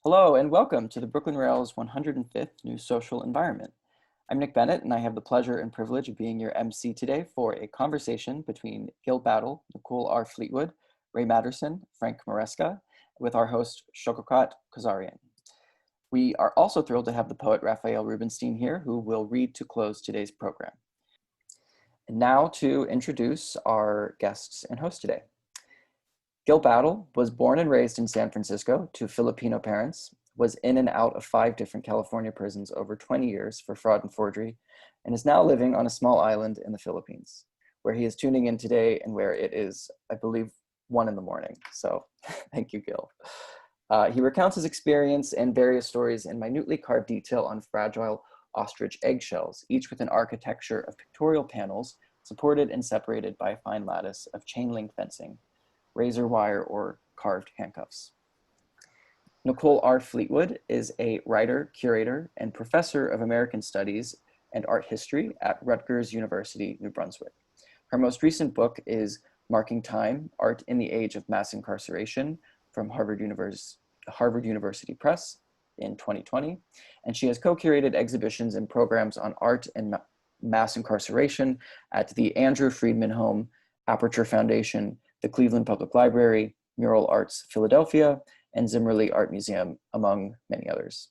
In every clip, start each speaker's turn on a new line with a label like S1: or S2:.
S1: Hello and welcome to the Brooklyn Rail's 105th New Social Environment. I'm Nick Bennett and I have the pleasure and privilege of being your MC today for a conversation between Gil Batle, Nicole R Fleetwood, Ray Materson, Frank Maresca, with our host Choghakate Kazarian. We are also thrilled to have the poet Raphael Rubinstein here, who will read to close today's program. And now to introduce our guests and host today. Gil Batle was born and raised in San Francisco to Filipino parents, was in and out of 5 different California prisons over 20 years for fraud and forgery, and is now living on a small island in the Philippines, where he is tuning in today and where it is, I believe, 1 in the morning. So thank you, Gil. He recounts his experience and various stories in minutely carved detail on fragile ostrich eggshells, each with an architecture of pictorial panels supported and separated by a fine lattice of chain link fencing, razor wire, or carved handcuffs. Nicole R Fleetwood is a writer, curator, and professor of American Studies and Art History at Rutgers University, New Brunswick. Her most recent book is Marking Time, Art in the Age of Mass Incarceration from Harvard University Press in 2020. And she has co-curated exhibitions and programs on art and mass incarceration at the Andrew Friedman Home, Aperture Foundation, the Cleveland Public Library, Mural Arts Philadelphia, and Zimmerli Art Museum, among many others.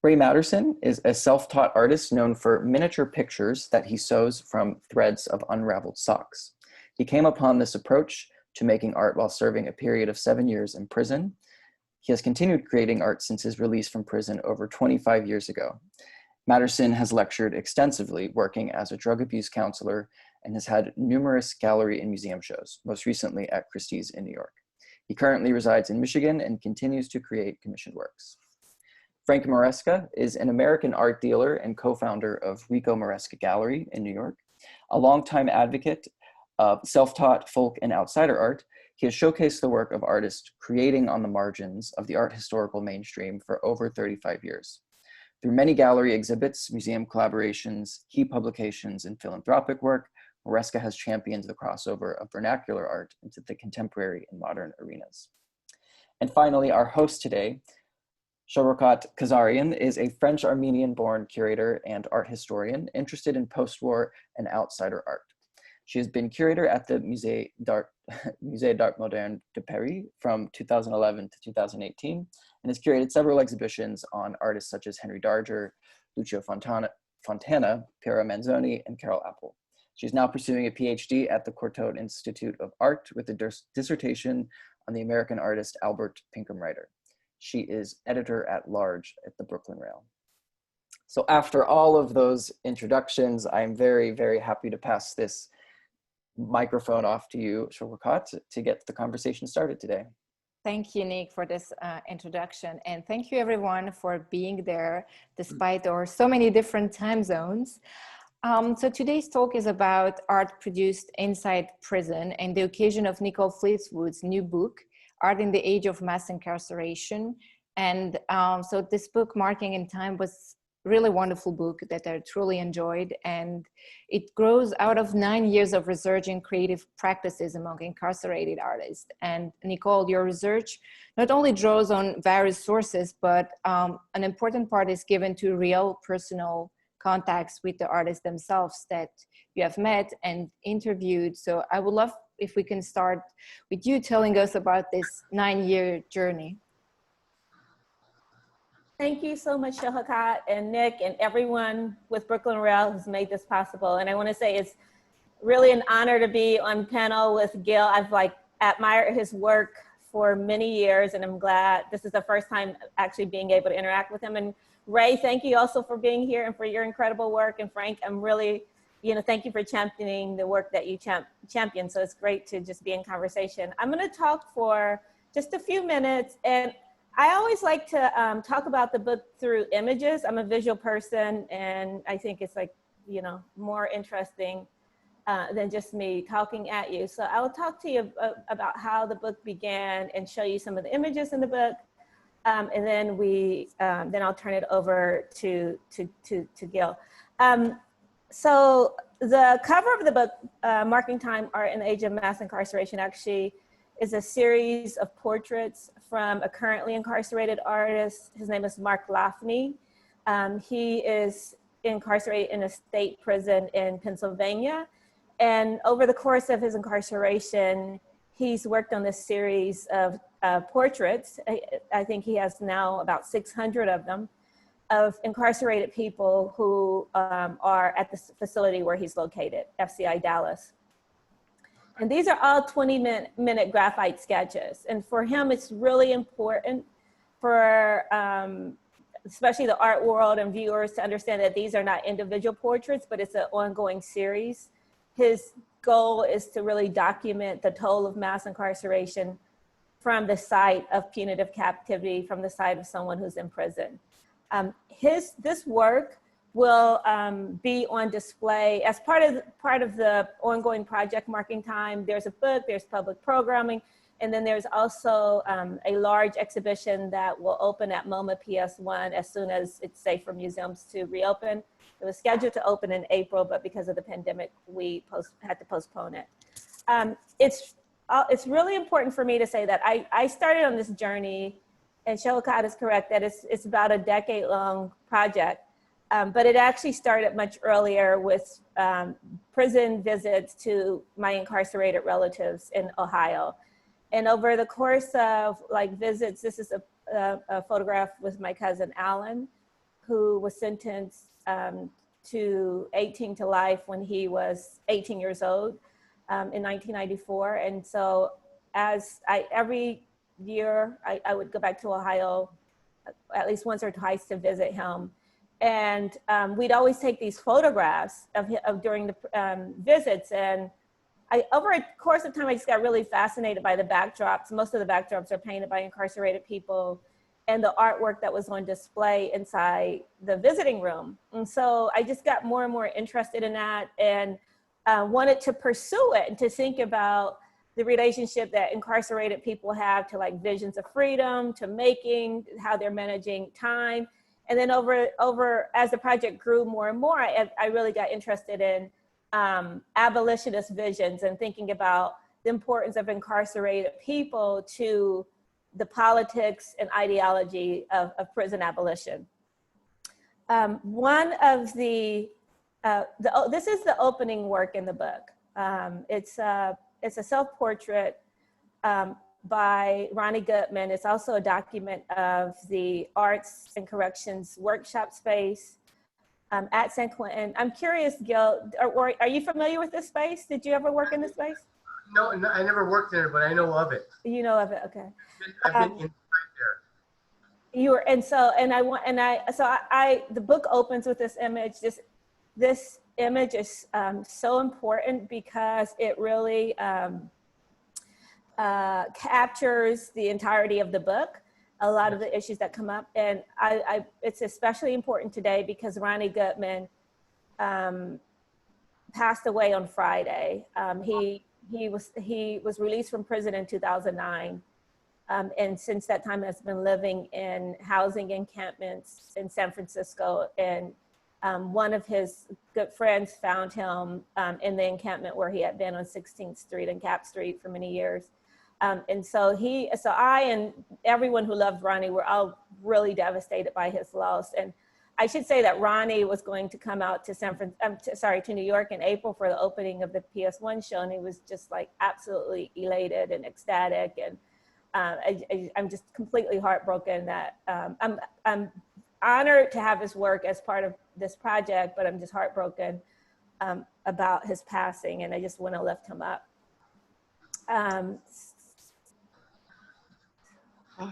S1: Ray Materson is a self-taught artist known for miniature pictures that he sews from threads of unraveled socks. He came upon this approach to making art while serving a period of 7 years in prison. He has continued creating art since his release from prison over 25 years ago. Maddison has lectured extensively, working as a drug abuse counselor, and has had numerous gallery and museum shows, most recently at Christie's in New York. He currently resides in Michigan and continues to create commissioned works. Frank Maresca is an American art dealer and co-founder of Rico Maresca Gallery in New York. A longtime advocate of self-taught folk and outsider art, he has showcased the work of artists creating on the margins of the art historical mainstream for over 35 years. Through many gallery exhibits, museum collaborations, key publications, and philanthropic work, Maresca has championed the crossover of vernacular art into the contemporary and modern arenas. And finally, our host today, Choghakate Kazarian, is a French-Armenian-born curator and art historian interested in post-war and outsider art. She has been curator at the Musée d'Art Moderne de Paris from 2011 to 2018, and has curated several exhibitions on artists such as Henry Darger, Lucio Fontana, Piero Manzoni, and Carol Apple. She's now pursuing a PhD at the Courtauld Institute of Art with a dissertation on the American artist Albert Pinkham-Ryder. She is editor-at-large at the Brooklyn Rail. So after all of those introductions, I'm very, very happy to pass this microphone off to you, Choghakate, to get the conversation started today.
S2: Thank you, Nick, for this introduction. And thank you, everyone, for being there despite our so many different time zones. So today's talk is about art produced inside prison and the occasion of Nicole Fleetwood's new book, Art in the Age of Mass Incarceration. And so this book, Marking in Time, was really wonderful book that I truly enjoyed. And it grows out of 9 years of research and creative practices among incarcerated artists. And Nicole, your research not only draws on various sources, but an important part is given to real personal contacts with the artists themselves that you have met and interviewed. So I would love if we can start with you telling us about this 9-year journey.
S3: Thank you so much, Choghakate and Nick and everyone with Brooklyn Rail who's made this possible. And I want to say it's really an honor to be on panel with Gil. I've admired his work for many years, and I'm glad this is the first time actually being able to interact with him. And Ray, thank you also for being here and for your incredible work. And Frank, I'm really, thank you for championing the work that you champion. So it's great to just be in conversation. I'm going to talk for just a few minutes, and I always like to talk about the book through images. I'm a visual person, and I think it's more interesting than just me talking at you. So I will talk to you about how the book began and show you some of the images in the book. And then then I'll turn it over to Gil. So the cover of the book, Marking Time, Art in the Age of Mass Incarceration, actually is a series of portraits from a currently incarcerated artist. His name is Mark Lafney. He is incarcerated in a state prison in Pennsylvania. And over the course of his incarceration, he's worked on this series of portraits. I think he has now about 600 of them, of incarcerated people who are at the facility where he's located, FCI Dallas. And these are all 20-minute graphite sketches. And for him, it's really important for especially the art world and viewers to understand that these are not individual portraits, but it's an ongoing series. His goal is to really document the toll of mass incarceration from the side of punitive captivity, from the side of someone who's in prison. This work will be on display as part of the ongoing project Marking Time. There's a book, there's public programming, and then there's also a large exhibition that will open at MoMA PS1 as soon as it's safe for museums to reopen. It was scheduled to open in April, but because of the pandemic, we had to postpone it. It's really important for me to say that I started on this journey, and Choghakate is correct that it's about a decade-long project. But it actually started much earlier with prison visits to my incarcerated relatives in Ohio. And over the course of visits, this is a photograph with my cousin Alan, who was sentenced to 18 to life when he was 18 years old in 1994. And so every year I would go back to Ohio at least once or twice to visit him. And we'd always take these photographs of during the visits. And over a course of time, I just got really fascinated by the backdrops. Most of the backdrops are painted by incarcerated people and the artwork that was on display inside the visiting room. And so I just got more and more interested in that and wanted to pursue it and to think about the relationship that incarcerated people have to visions of freedom, to making, how they're managing time. And then as the project grew more and more, I really got interested in abolitionist visions and thinking about the importance of incarcerated people to the politics and ideology of prison abolition. This is the opening work in the book. It's a self-portrait by Ronnie Goodman. It's also a document of the Arts and Corrections workshop space at San Quentin. I'm curious, Gil, are you familiar with this space? Did you ever work in this space?
S4: No, I never worked there, but I know of it.
S3: You know of it, okay.
S4: I've been inside there.
S3: The book opens with this image. This image is so important because it really captures the entirety of the book, a lot of the issues that come up. And it's especially important today because Ronnie Goodman passed away on Friday. He was released from prison in 2009. And since that time has been living in housing encampments in San Francisco. And one of his good friends found him in the encampment where he had been on 16th Street and Cap Street for many years. And so I and everyone who loved Ronnie were all really devastated by his loss. And I should say that Ronnie was going to come out to to New York in April for the opening of the PS1 show, and he was just absolutely elated and ecstatic. And I'm just completely heartbroken that I'm honored to have his work as part of this project, but I'm just heartbroken about his passing, and I just want to lift him up.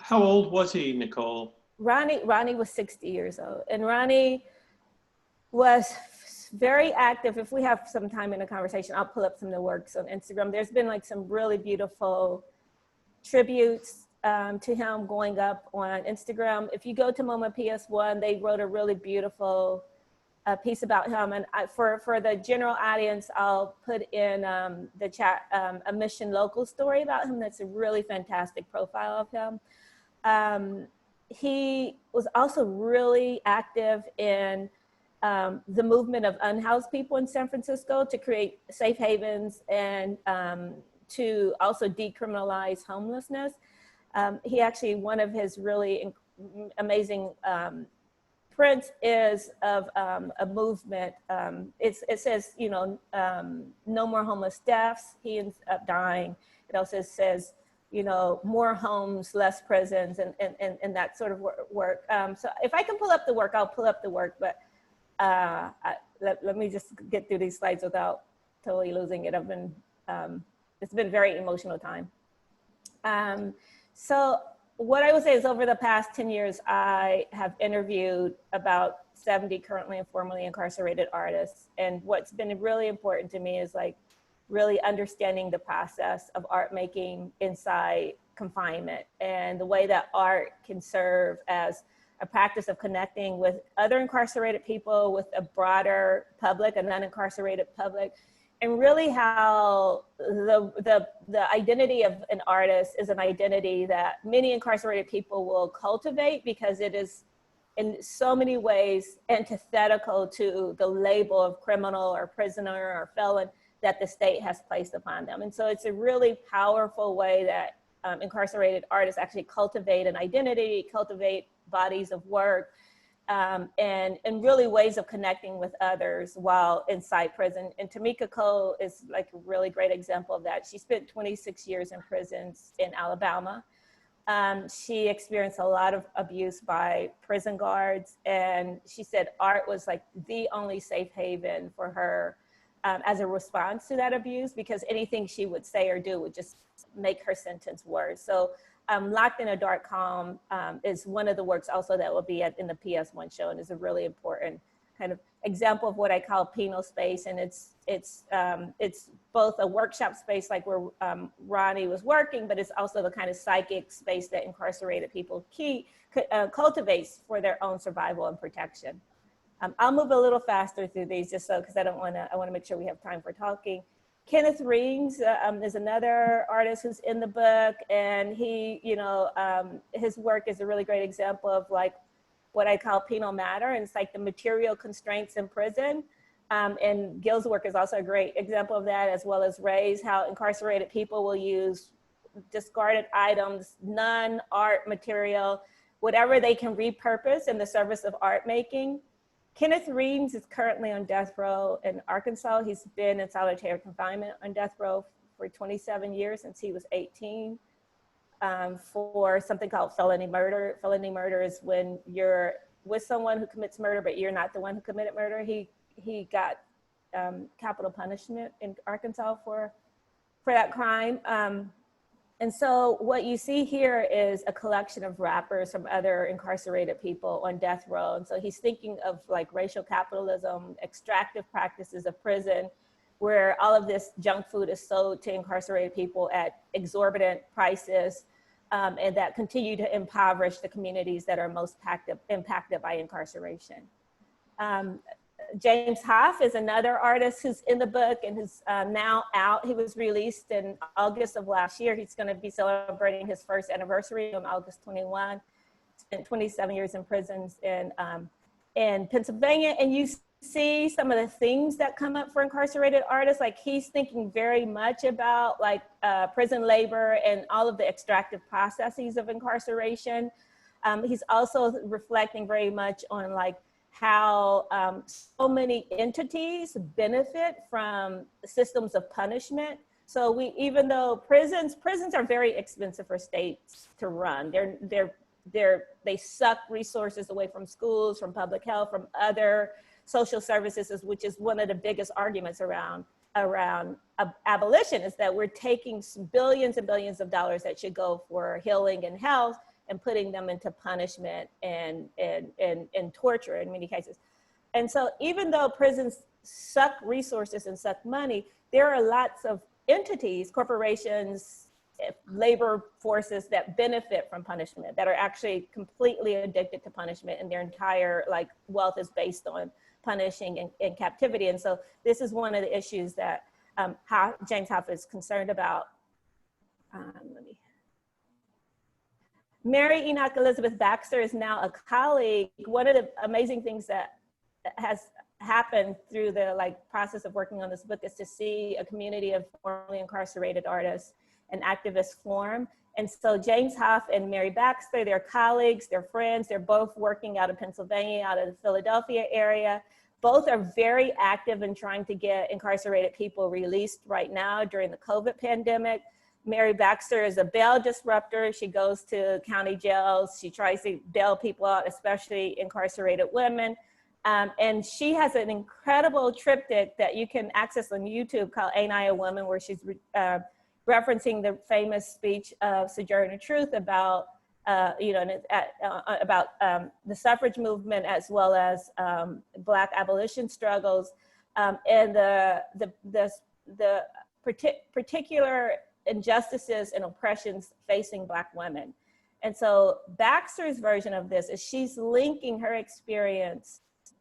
S5: How old was he, Nicole?
S3: Ronnie was 60 years old, and Ronnie was very active. If we have some time in a conversation, I'll pull up some of the works on Instagram. There's been some really beautiful tributes to him going up on Instagram. If you go to MoMA PS1, they wrote a really beautiful piece about him. And for the general audience, I'll put in the chat a Mission Local story about him. That's a really fantastic profile of him. He was also really active in the movement of unhoused people in San Francisco to create safe havens and to also decriminalize homelessness. He actually, one of his really amazing prints is of a movement. It says, you know, no more homeless deaths. He ends up dying. It also says, you know, more homes, less prisons, and that sort of work. So if I can pull up the work, I'll pull up the work, but let me just get through these slides without totally losing it. It's been a very emotional time. So what I would say is over the past 10 years, I have interviewed about 70 currently and formerly incarcerated artists. And what's been really important to me is like really understanding the process of art making inside confinement and the way that art can serve as a practice of connecting with other incarcerated people, with a broader public, a non-incarcerated public, and really how the identity of an artist is an identity that many incarcerated people will cultivate because it is in so many ways antithetical to the label of criminal or prisoner or felon that the state has placed upon them. And so it's a really powerful way that incarcerated artists actually cultivate an identity, cultivate bodies of work, and really ways of connecting with others while inside prison. And Tamika Cole is like a really great example of that. She spent 26 years in prisons in Alabama. She experienced a lot of abuse by prison guards, and she said art was like the only safe haven for her as a response to that abuse, because anything she would say or do would just make her sentence worse. So Locked in a Dark Calm is one of the works also that will be in the PS1 show, and is a really important kind of example of what I call penal space. And it's both a workshop space like where Ronnie was working, but it's also the kind of psychic space that incarcerated people cultivates for their own survival and protection. I'll move a little faster through these just so, because I want to make sure we have time for talking. Kenneth Reams is another artist who's in the book, and he, you know, his work is a really great example of like what I call penal matter, and it's like the material constraints in prison. And Gil's work is also a great example of that, as well as Ray's, how incarcerated people will use discarded items, non-art material, whatever they can repurpose in the service of art making. Kenneth Reams is currently on death row in Arkansas. He's been in solitary confinement on death row for 27 years since he was 18 for something called felony murder. Felony murder is when you're with someone who commits murder, but you're not the one who committed murder. He got capital punishment in Arkansas for that crime. And so what you see here is a collection of rappers from other incarcerated people on death row. And so he's thinking of like racial capitalism, extractive practices of prison, where all of this junk food is sold to incarcerated people at exorbitant prices, and that continue to impoverish the communities that are most impacted by incarceration. James Hoff is another artist who's in the book and who's now out. He was released in August of last year. He's going to be celebrating his first anniversary on August 21. Spent 27 years in prisons in Pennsylvania. And you see some of the things that come up for incarcerated artists. Like he's thinking very much about like prison labor and all of the extractive processes of incarceration. He's also reflecting very much on like how so many entities benefit from systems of punishment. So even though prisons are very expensive for states to run, they suck resources away from schools, from public health, from other social services, which is one of the biggest arguments around abolition, is that we're taking billions and billions of dollars that should go for healing and health and putting them into punishment and torture in many cases. And so even though prisons suck resources and suck money, there are lots of entities, corporations, labor forces that benefit from punishment, that are actually completely addicted to punishment, and their entire like wealth is based on punishing and captivity. And so this is one of the issues that James Hoff is concerned about. Mary Enoch Elizabeth Baxter is now a colleague. One of the amazing things that has happened through the process of working on this book is to see a community of formerly incarcerated artists and activists form. And so James Hoff and Mary Baxter, they're colleagues, they're friends, they're both working out of Pennsylvania, out of the Philadelphia area. Both are very active in trying to get incarcerated people released right now during the COVID pandemic. Mary Baxter is a bail disruptor. She goes to county jails. She tries to bail people out, especially incarcerated women. And she has an incredible triptych that you can access on YouTube called Ain't I a Woman, where she's referencing the famous speech of Sojourner Truth about, about the suffrage movement as well as Black abolition struggles and the particular injustices and oppressions facing Black women. And so Baxter's version of this is she's linking her experience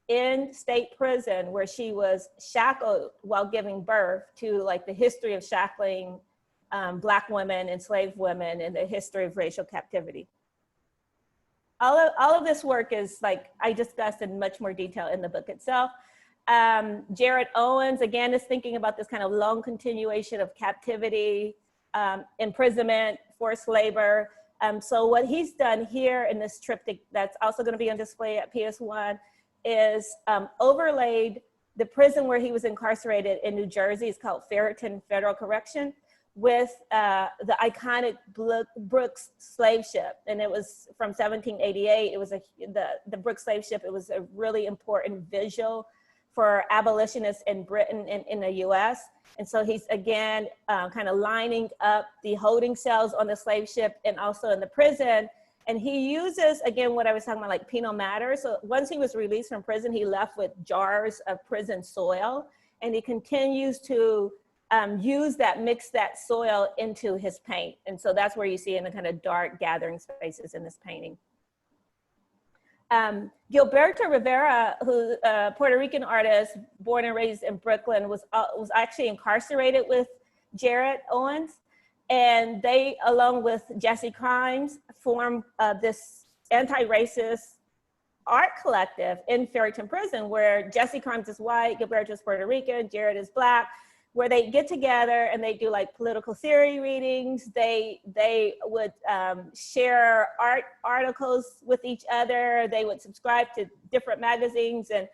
S3: in state prison, where she was shackled while giving birth, to the history of shackling Black women, enslaved women, and the history of racial captivity. All of this work is I discussed in much more detail in the book itself. Jared Owens, again, is thinking about this kind of long continuation of captivity, imprisonment, forced labor. So what he's done here in this triptych that's also going to be on display at PS1 is overlaid the prison where he was incarcerated in New Jersey. It's called Ferreton Federal Correction, with the iconic Brooks slave ship. And it was from 1788. It was the Brooks slave ship. It was a really important visual for abolitionists in Britain and in the US. And so he's again kind of lining up the holding cells on the slave ship and also in the prison. And he uses, again, what I was talking about, penal matter. So once he was released from prison, he left with jars of prison soil, and he continues to mix that soil into his paint. And so that's where you see in the kind of dark gathering spaces in this painting. Gilberto Rivera, who's a Puerto Rican artist born and raised in Brooklyn, was actually incarcerated with Jared Owens. And they, along with Jesse Crimes, formed this anti-racist art collective in Ferreton Prison, where Jesse Crimes is white, Gilberto is Puerto Rican, Jared is Black, where they get together and they do political theory readings. They would share art articles with each other. They would subscribe to different magazines and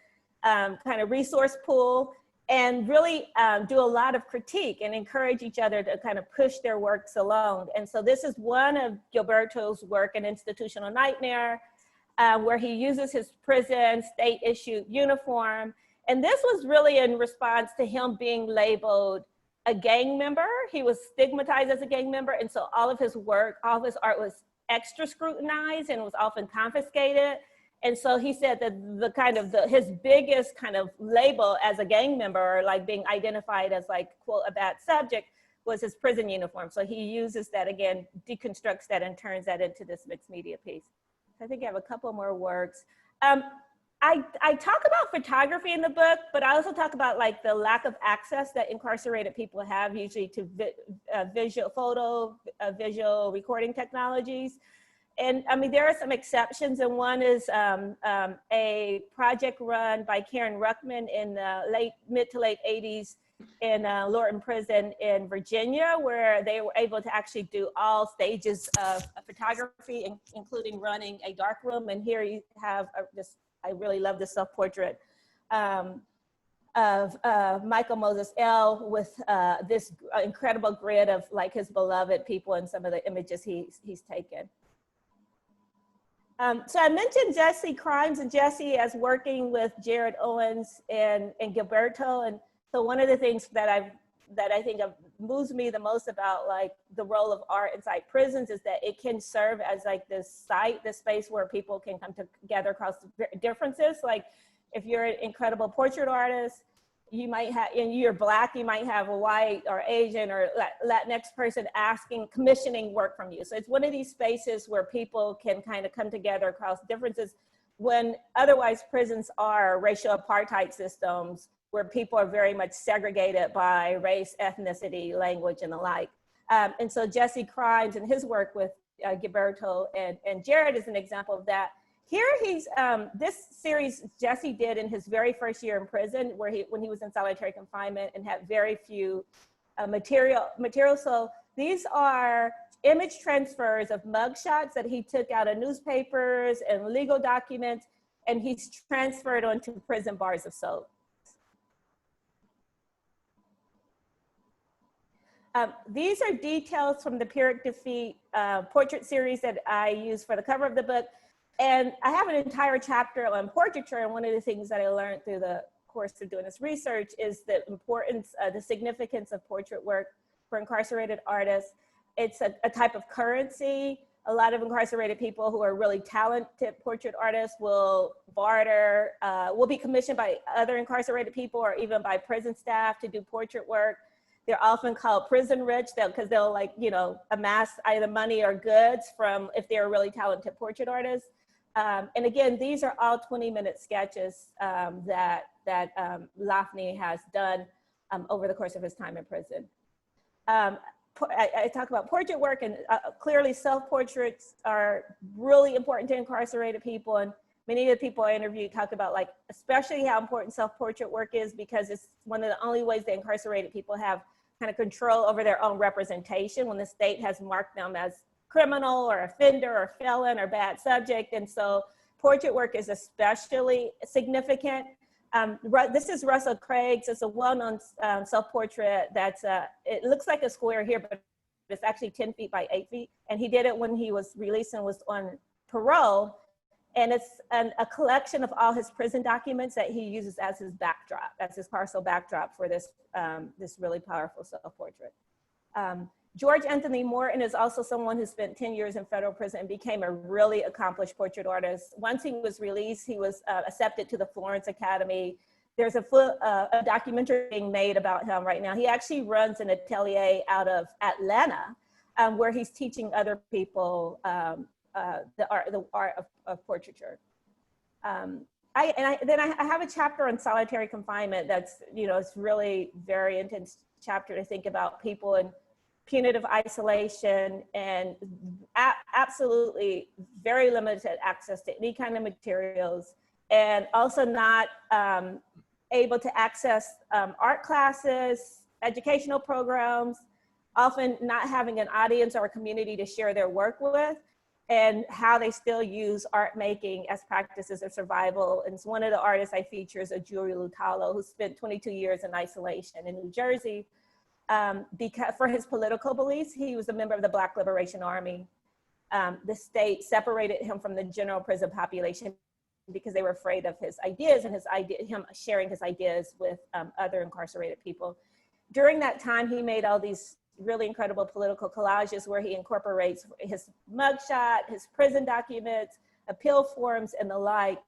S3: kind of resource pool, and really do a lot of critique and encourage each other to kind of push their works along. And so this is one of Gilberto's work, An Institutional Nightmare, where he uses his prison state-issued uniform. And this was really in response to him being labeled a gang member. He was stigmatized as a gang member. And so all of his work, all of his art was extra scrutinized and was often confiscated. And so he said that his biggest kind of label as a gang member, or being identified as quote, a bad subject, was his prison uniform. So he uses that again, deconstructs that, and turns that into this mixed media piece. I think I have a couple more works. I talk about photography in the book, but I also talk about the lack of access that incarcerated people have usually to visual recording technologies. And I mean, there are some exceptions, and one is a project run by Karen Ruckman in the mid to late 80s in Lorton Prison in Virginia, where they were able to actually do all stages of photography, including running a dark room. And here you have I really love this self-portrait of Michael Moses L. with this incredible grid of his beloved people and some of the images he's taken. So I mentioned Jesse Crimes and Jesse as working with Jared Owens and Gilberto. And so one of the things that I think moves me the most about the role of art inside prisons is that it can serve as this space where people can come together across differences. If you're an incredible portrait artist, you might have, and you're Black, you might have a white or Asian or Latinx person commissioning work from you. So it's one of these spaces where people can kind of come together across differences, when otherwise prisons are racial apartheid systems where people are very much segregated by race, ethnicity, language, and the like. And so Jesse Crimes and his work with Gilberto and Jared is an example of that. Here he's, this series Jesse did in his very first year in prison, when he was in solitary confinement and had very few material. So these are image transfers of mugshots that he took out of newspapers and legal documents, and he's transferred onto prison bars of soap. These are details from the Pyrrhic Defeat portrait series that I use for the cover of the book. And I have an entire chapter on portraiture, and one of the things that I learned through the course of doing this research is the importance, the significance of portrait work for incarcerated artists. It's a type of currency. A lot of incarcerated people who are really talented portrait artists will barter, will be commissioned by other incarcerated people or even by prison staff to do portrait work. They're often called prison rich because they'll like, you know, amass either money or goods from if they're a really talented portrait artist. And again, these are all 20-minute sketches that Lafney has done over the course of his time in prison. I talk about portrait work, and clearly self-portraits are really important to incarcerated people. And many of the people I interviewed talk about like, especially how important self-portrait work is, because it's one of the only ways that incarcerated people have kind of control over their own representation when the state has marked them as criminal or offender or felon or bad subject. And so portrait work is especially significant. This is Russell Craig's. It's a well-known self-portrait that's, it looks like a square here, but it's actually 10 feet by 8 feet. And he did it when he was released and was on parole. And it's a collection of all his prison documents that he uses as his backdrop, as his parcel backdrop for this, this really powerful self-portrait. George Anthony Morton is also someone who spent 10 years in federal prison and became a really accomplished portrait artist. Once he was released, he was accepted to the Florence Academy. There's a documentary being made about him right now. He actually runs an atelier out of Atlanta where he's teaching other people the art of portraiture. Then I have a chapter on solitary confinement that's, you know, it's really very intense chapter to think about people in punitive isolation and absolutely very limited access to any kind of materials, and also not able to access art classes, educational programs, often not having an audience or a community to share their work with, and how they still use art making as practices of survival. And one of the artists I feature is Julia Lutallo, who spent 22 years in isolation in New Jersey. Because for his political beliefs, he was a member of the Black Liberation Army. The state separated him from the general prison population because they were afraid of his ideas and him sharing his ideas with other incarcerated people. During that time, he made all these really incredible political collages where he incorporates his mugshot, his prison documents, appeal forms, and the like,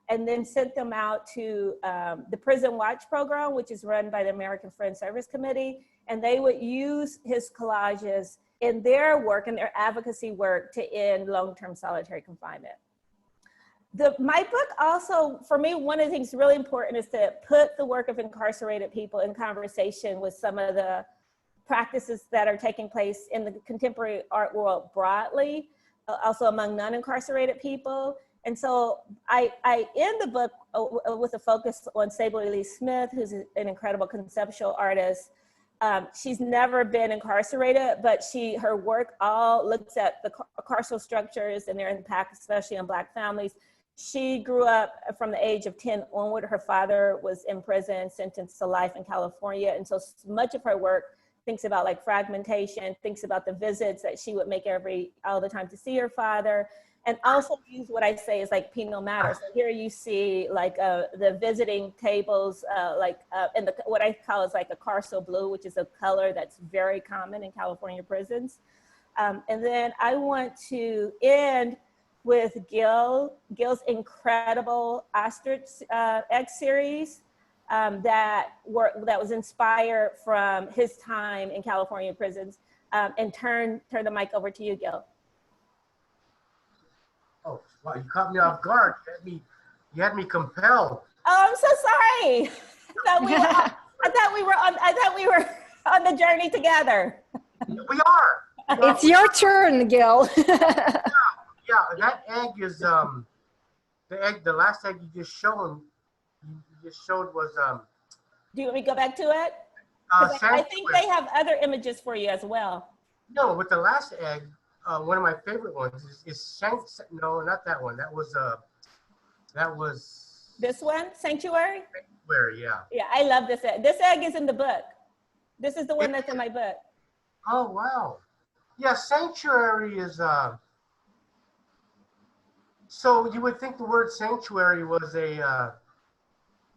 S3: and then sent them out to the Prison Watch program, which is run by the American Friends Service Committee. And they would use his collages in their work and their advocacy work to end long-term solitary confinement. My book also, for me, one of the things really important is to put the work of incarcerated people in conversation with some of the practices that are taking place in the contemporary art world broadly, also among non-incarcerated people. And so I end the book with a focus on Sable Lee Smith, who's an incredible conceptual artist. She's never been incarcerated, but her work all looks at the carceral structures and their impact, especially on Black families. She grew up from the age of 10 onward. Her father was in prison, sentenced to life in California. And so much of her work thinks about like fragmentation, thinks about the visits that she would make all the time to see her father. And also use what I say is like penal matter. So here you see like the visiting tables, in what I call is like a carceral blue, which is a color that's very common in California prisons. And then I want to end with Gil's incredible ostrich egg series that was inspired from his time in California prisons. And turn the mic over to you, Gil.
S4: Oh, wow, you caught me off guard. You had me compelled.
S3: Oh, I'm so sorry. I thought we were on the journey together.
S4: We are.
S2: It's your turn, Gil.
S4: Yeah, that egg is the egg, the last egg you just showed was
S3: Do you want me to go back to it? 'Cause I think they have other images for you as well.
S4: No, with the last egg, one of my favorite ones is no, not that one. That was
S3: This one, Sanctuary?
S4: Sanctuary, yeah.
S3: Yeah, I love this egg. This egg is in the book. This is the one that's in my book.
S4: Oh, wow. Yeah, Sanctuary is, so you would think the word sanctuary was a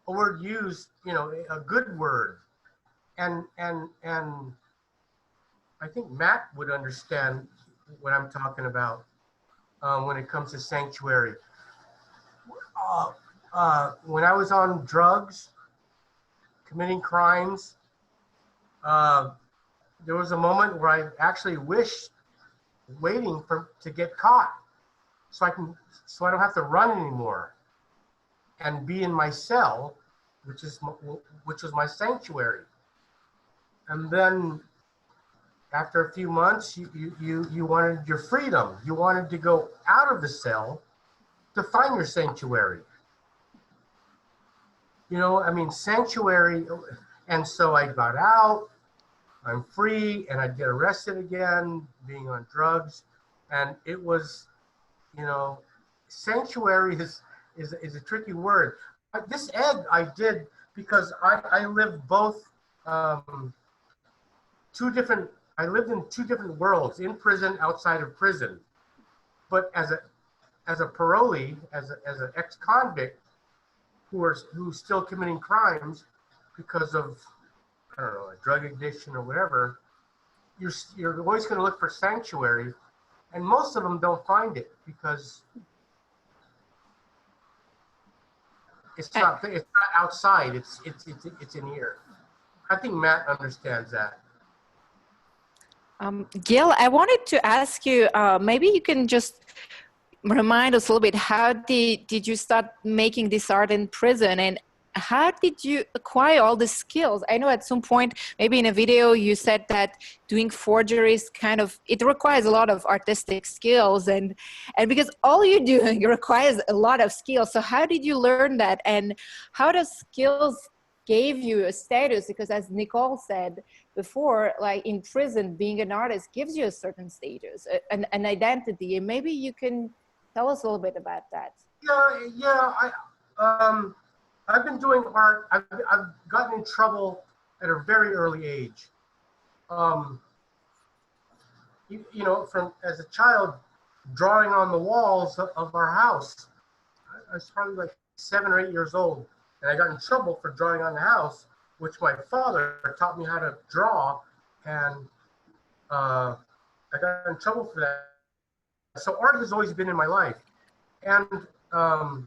S4: word used, you know, a good word. And I think Matt would understand what I'm talking about when it comes to sanctuary. When I was on drugs, committing crimes, there was a moment where I actually wished, waiting to get caught, so I don't have to run anymore, and be in my cell, which was my sanctuary. And then after a few months, you wanted your freedom. You wanted to go out of the cell to find your sanctuary. You know, I mean, sanctuary. And so I got out, I'm free, and I'd get arrested again, being on drugs. And it was, you know, sanctuary is a tricky word. This egg I did because I lived both, I lived in two different worlds, in prison, outside of prison. But as a parolee, as an ex-convict who's still committing crimes because of, I don't know, a drug addiction or whatever, you're always going to look for sanctuary, and most of them don't find it because it's not outside. It's in here. I think Matt understands that.
S2: Gil, I wanted to ask you, maybe you can just remind us a little bit, how did you start making this art in prison, and how did you acquire all the skills? I know at some point, maybe in a video, you said that doing forgeries it requires a lot of artistic skills, and because all you're doing requires a lot of skills. So how did you learn that, and how does skills gave you a status? Because as Nicole said before, like in prison, being an artist gives you a certain status, an identity, and maybe you can tell us a little bit about that.
S4: Yeah. I've been doing art. I've gotten in trouble at a very early age. You know, from as a child, drawing on the walls of our house. I was probably like 7 or 8 years old, and I got in trouble for drawing on the house, which my father taught me how to draw, and I got in trouble for that. So art has always been in my life, and I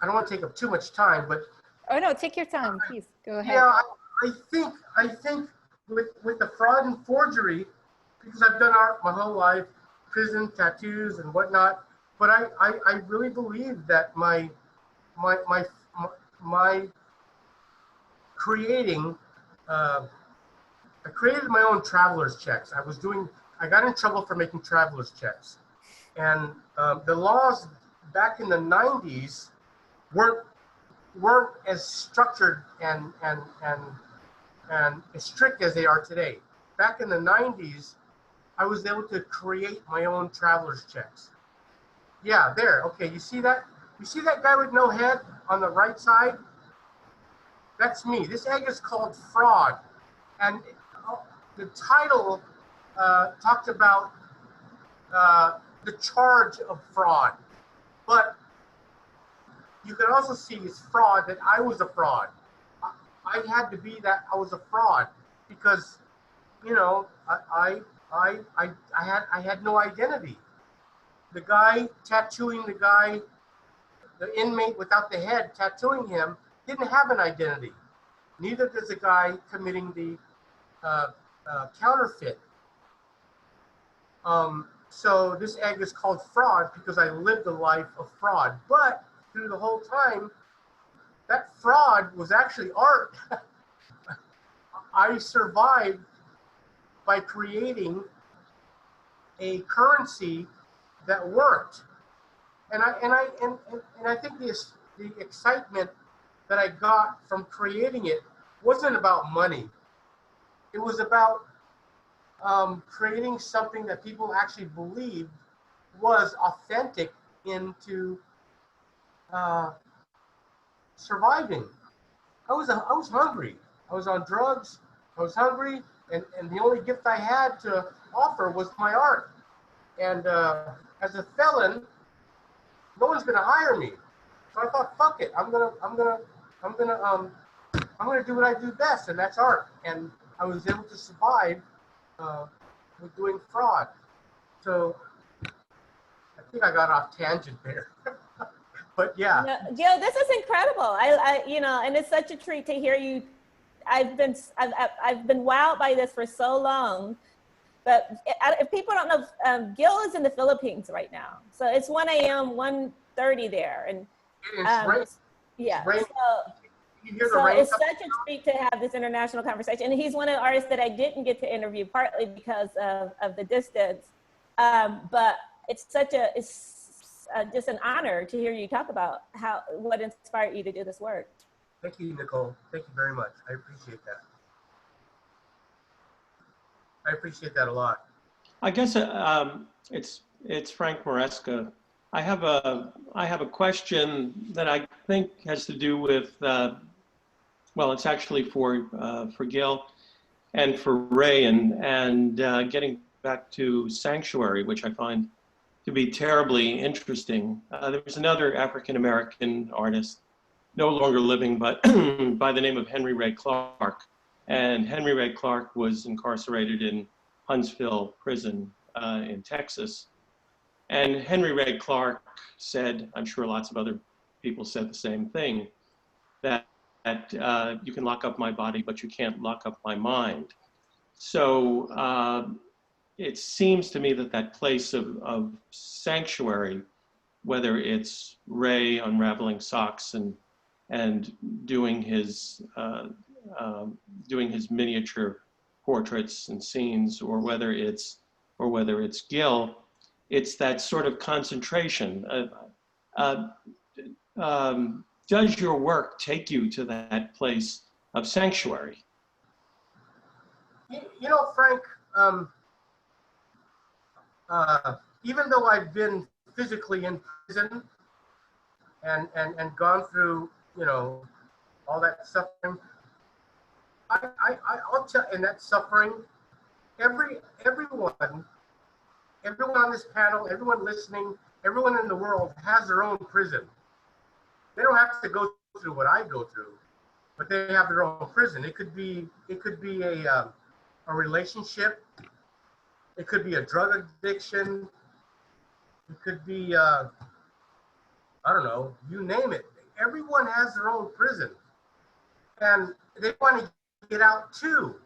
S4: don't want to take up too much time, but
S2: oh no, take your time, please go ahead.
S4: Yeah, I think with the fraud and forgery, because I've done art my whole life, prison, tattoos, and whatnot. But I really believe that my creating, I created my own traveler's checks. I got in trouble for making traveler's checks, and the laws back in the 90s weren't as structured and as strict as they are today. Back in the 90s, I was able to create my own traveler's checks. Yeah, there. Okay, you see that? You see that guy with no head on the right side? That's me. This egg is called Fraud. And the title talked about the charge of fraud. But you can also see it's fraud that I was a fraud. I had to be that I was a fraud because, you know, I had no identity. The guy tattooing the inmate without the head tattooing him didn't have an identity. Neither does the guy committing the counterfeit. So this egg is called Fraud because I lived a life of fraud. But through the whole time, that fraud was actually art. I survived by creating a currency that worked. And I think the excitement that I got from creating it wasn't about money. It was about creating something that people actually believed was authentic into surviving. I was hungry. I was on drugs. I was hungry, and the only gift I had to offer was my art. And as a felon, no one's gonna hire me. So I thought, fuck it, I'm gonna do what I do best, and that's art. And I was able to survive with doing fraud. So I think I got off tangent there. But yeah.
S3: No, Gil, this is incredible. I you know, and it's such a treat to hear you. I've been wowed by this for so long. But if people don't know, Gil is in the Philippines right now. So it's 1 a.m., 1:30 there. And yeah, so it's such a treat to have this international conversation. And he's one of the artists that I didn't get to interview, partly because of the distance. But it's just an honor to hear you talk about what inspired you to do this work.
S4: Thank you, Nicole. Thank you very much. I appreciate that. I appreciate that a lot.
S5: I guess it's Frank Maresca. I have a question that I think has to do with well, it's actually for Gil and for Ray, and getting back to Sanctuary, which I find to be terribly interesting. There was another African-American artist, no longer living, but by the name of Henry Ray Clark. And Henry Ray Clark was incarcerated in Huntsville prison in Texas. And Henry Ray Clark said, I'm sure lots of other people said the same thing, that you can lock up my body, but you can't lock up my mind. So it seems to me that place of sanctuary, whether it's Ray unraveling socks and doing his miniature portraits and scenes, or whether it's Gil, it's that sort of concentration. Does your work take you to that place of sanctuary?
S4: You know, Frank, even though I've been physically in prison and gone through, you know, all that suffering, I'll tell, and that suffering, everyone on this panel, everyone listening, everyone in the world has their own prison. They don't have to go through what I go through, but they have their own prison. It could be a relationship. It could be a drug addiction. It could be, I don't know, you name it. Everyone has their own prison. And they want to get out too.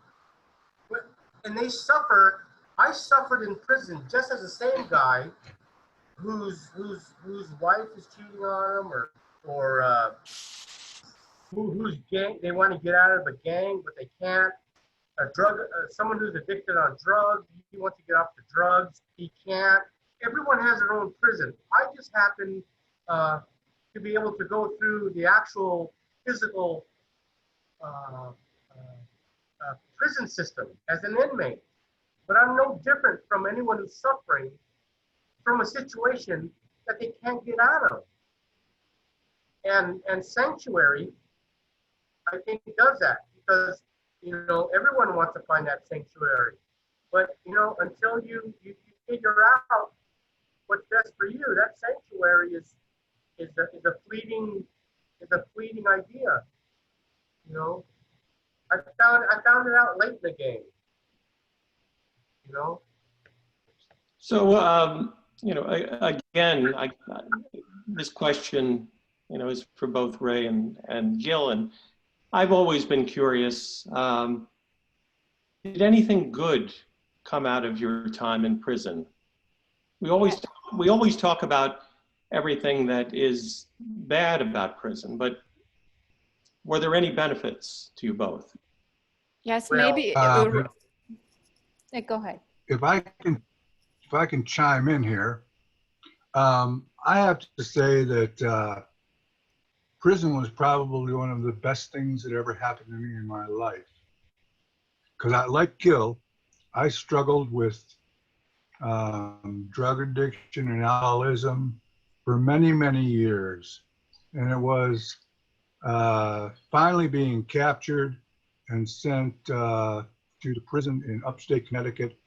S4: And they suffer. I suffered in prison just as the same guy whose wife is cheating on him, or whose gang, they want to get out of a gang, but they can't. Someone who's addicted on drugs, he wants to get off the drugs, he can't. Everyone has their own prison. I just happen to be able to go through the actual physical prison system as an inmate. But I'm no different from anyone who's suffering from a situation that they can't get out of. And Sanctuary, I think it does that, because, you know, everyone wants to find that sanctuary. But, you know, until you figure out what's best for you, that sanctuary is a fleeting idea. You know, I found it out late in the game. You know.
S5: So you know, again, this question, you know, is for both Ray and Gil, and I've always been curious. Did anything good come out of your time in prison? We always talk about everything that is bad about prison, but were there any benefits to you both?
S2: Yes,
S4: Well,
S2: maybe. Go ahead.
S6: If I can chime in here, I have to say that prison was probably one of the best things that ever happened to me in my life. Because like Gil, I struggled with drug addiction and alcoholism for many, many years. And it was finally being captured and sent to the prison in upstate Connecticut,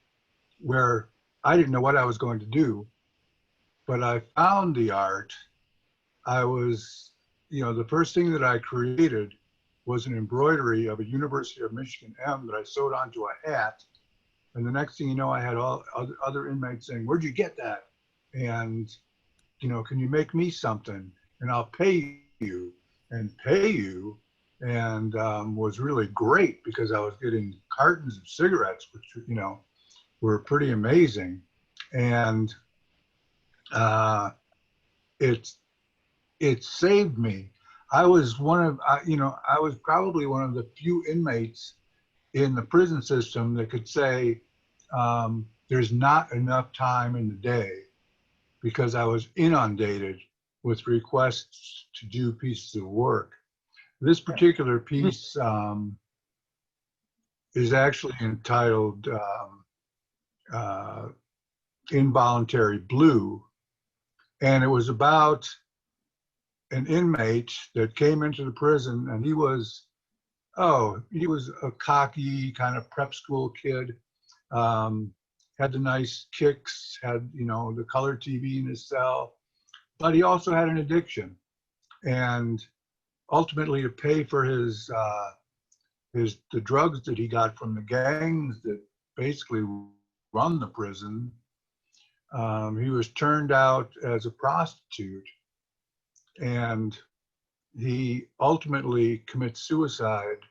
S6: where I didn't know what I was going to do, but I found the art. I was, the first thing that I created was an embroidery of a University of Michigan M that I sewed onto a hat. And the next thing you know, I had all other inmates saying, "Where'd you get that?" And, "Can you make me something? And I'll pay you and pay you." And was really great because I was getting cartons of cigarettes, which, were pretty amazing. And it saved me. I was I was probably one of the few inmates in the prison system that could say there's not enough time in the day, because I was inundated with requests to do pieces of work. This particular piece is actually entitled Involuntary Blue, and it was about an inmate that came into the prison, and he was a cocky kind of prep school kid, had the nice kicks, had the color TV in his cell, but he also had an addiction. And ultimately, to pay for the drugs that he got from the gangs that basically run the prison, he was turned out as a prostitute, and he ultimately commits suicide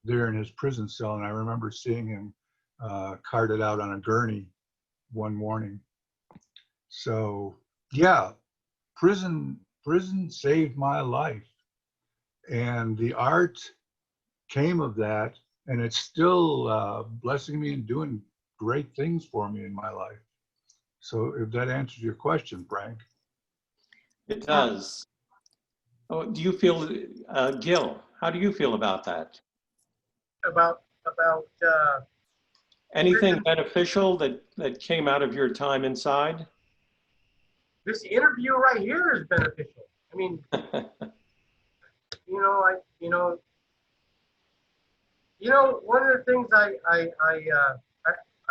S6: there in his prison cell. And I remember seeing him carted out on a gurney one morning. So yeah, prison saved my life, and the art came of that, and it's still blessing me and doing great things for me in my life. So if that answers your question, Frank.
S5: It does. Oh, do you feel, Gil, how do you feel about that?
S4: About
S5: Anything beneficial that came out of your time inside?
S4: this interview right here is beneficial. I mean, one of the things I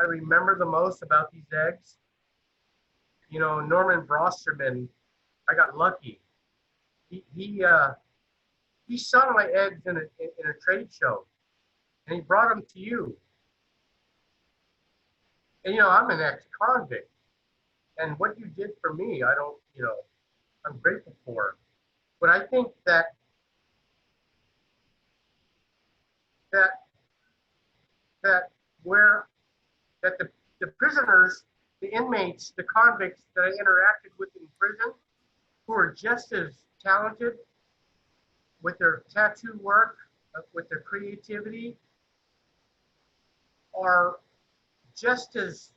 S4: remember the most about these eggs, Norman Brosterman, I got lucky. He saw my eggs in a trade show, and he brought them to you. And I'm an ex-convict, and what you did for me, I'm grateful for. But I think that the prisoners, the inmates, the convicts that I interacted with in prison, who are just as talented with their tattoo work, with their creativity, are just as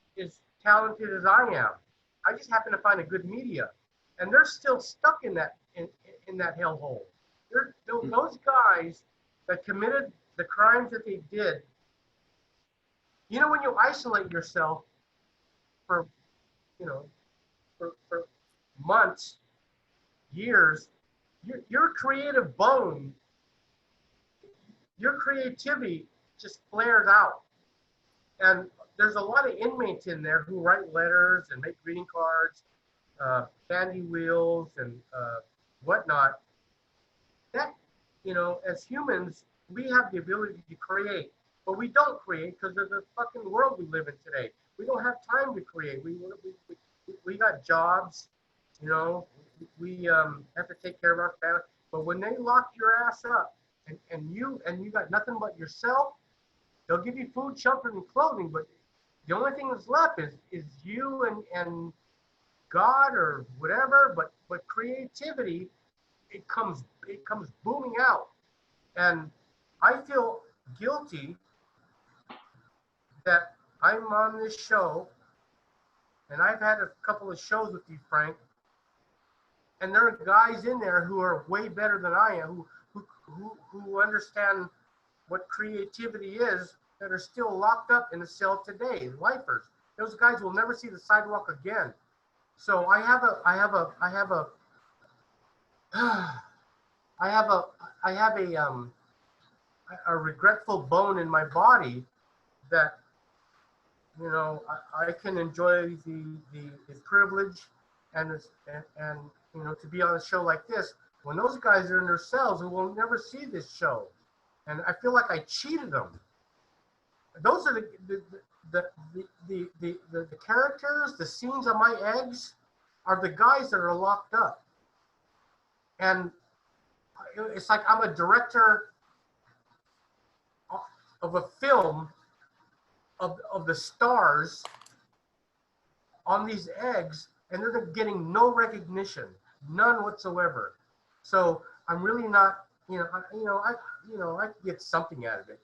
S4: talented as I am. I just happen to find a good media, and they're still stuck in that hellhole. Those guys that committed the crimes that they did. When you isolate yourself for months, years, your creative bone, your creativity just flares out. And there's a lot of inmates in there who write letters and make greeting cards, candy wheels, and whatnot. That, as humans, we have the ability to create, but we don't create because of the fucking world we live in today. We don't have time to create. We got jobs, we have to take care of our family. But when they lock your ass up and you got nothing but yourself, they'll give you food, shelter, and clothing, but the only thing that's left is you and God or whatever. But creativity, it comes booming out, and I feel guilty that I'm on this show, and I've had a couple of shows with you, Frank, and there are guys in there who are way better than I am, who understand what creativity is, that are still locked up in a cell today, lifers. Those guys will never see the sidewalk again. So I have a regretful bone in my body that, you know, I can enjoy the privilege and you know, to be on a show like this when those guys are in their cells who will never see this show, and I feel like I cheated them. Those are the characters, the scenes on my eggs are the guys that are locked up, and it's like I'm a director of a film of the stars on these eggs, and they're getting no recognition, none whatsoever. So I'm really not, I get something out of it.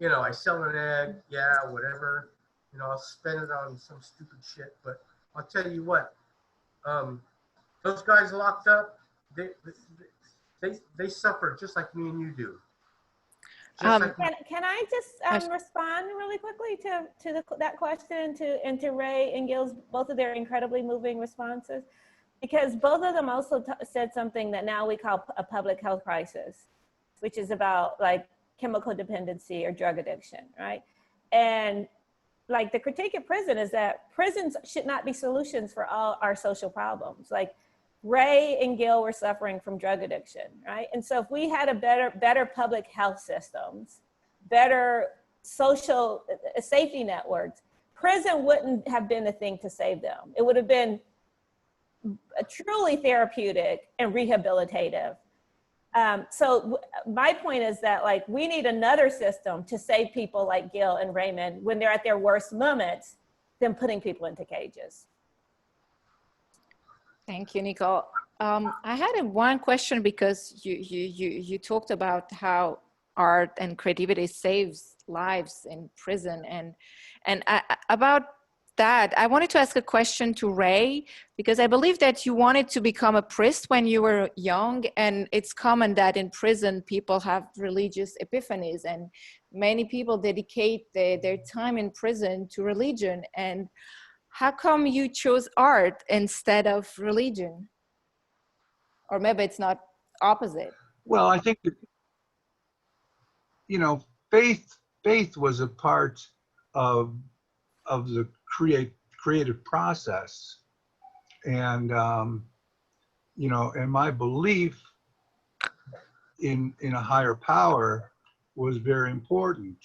S4: You know, I sell an egg, yeah, whatever. You know, I'll spend it on some stupid shit. But I'll tell you what, those guys locked up, they suffer just like me and you do.
S3: Can I just respond really quickly to that question and to Ray and Gil's, both of their incredibly moving responses? Because both of them also said something that now we call a public health crisis, which is about like chemical dependency or drug addiction, right? And like the critique of prison is that prisons should not be solutions for all our social problems. Like Ray and Gil were suffering from drug addiction, right? And so if we had a better public health systems, better social safety networks, prison wouldn't have been the thing to save them. It would have been truly therapeutic and rehabilitative. So my point is that like we need another system to save people like Gil and Raymond when they're at their worst moments than putting people into cages.
S2: Thank you, Nicole. I had one question because you talked about how art and creativity saves lives in prison, and about that, I wanted to ask a question to Ray, because I believe that you wanted to become a priest when you were young, and it's common that in prison people have religious epiphanies, and many people dedicate their time in prison to religion. And how come you chose art instead of religion? Or maybe it's not opposite.
S6: Well, I think that, you know, faith was a part of the creative process, and you know, and my belief in a higher power was very important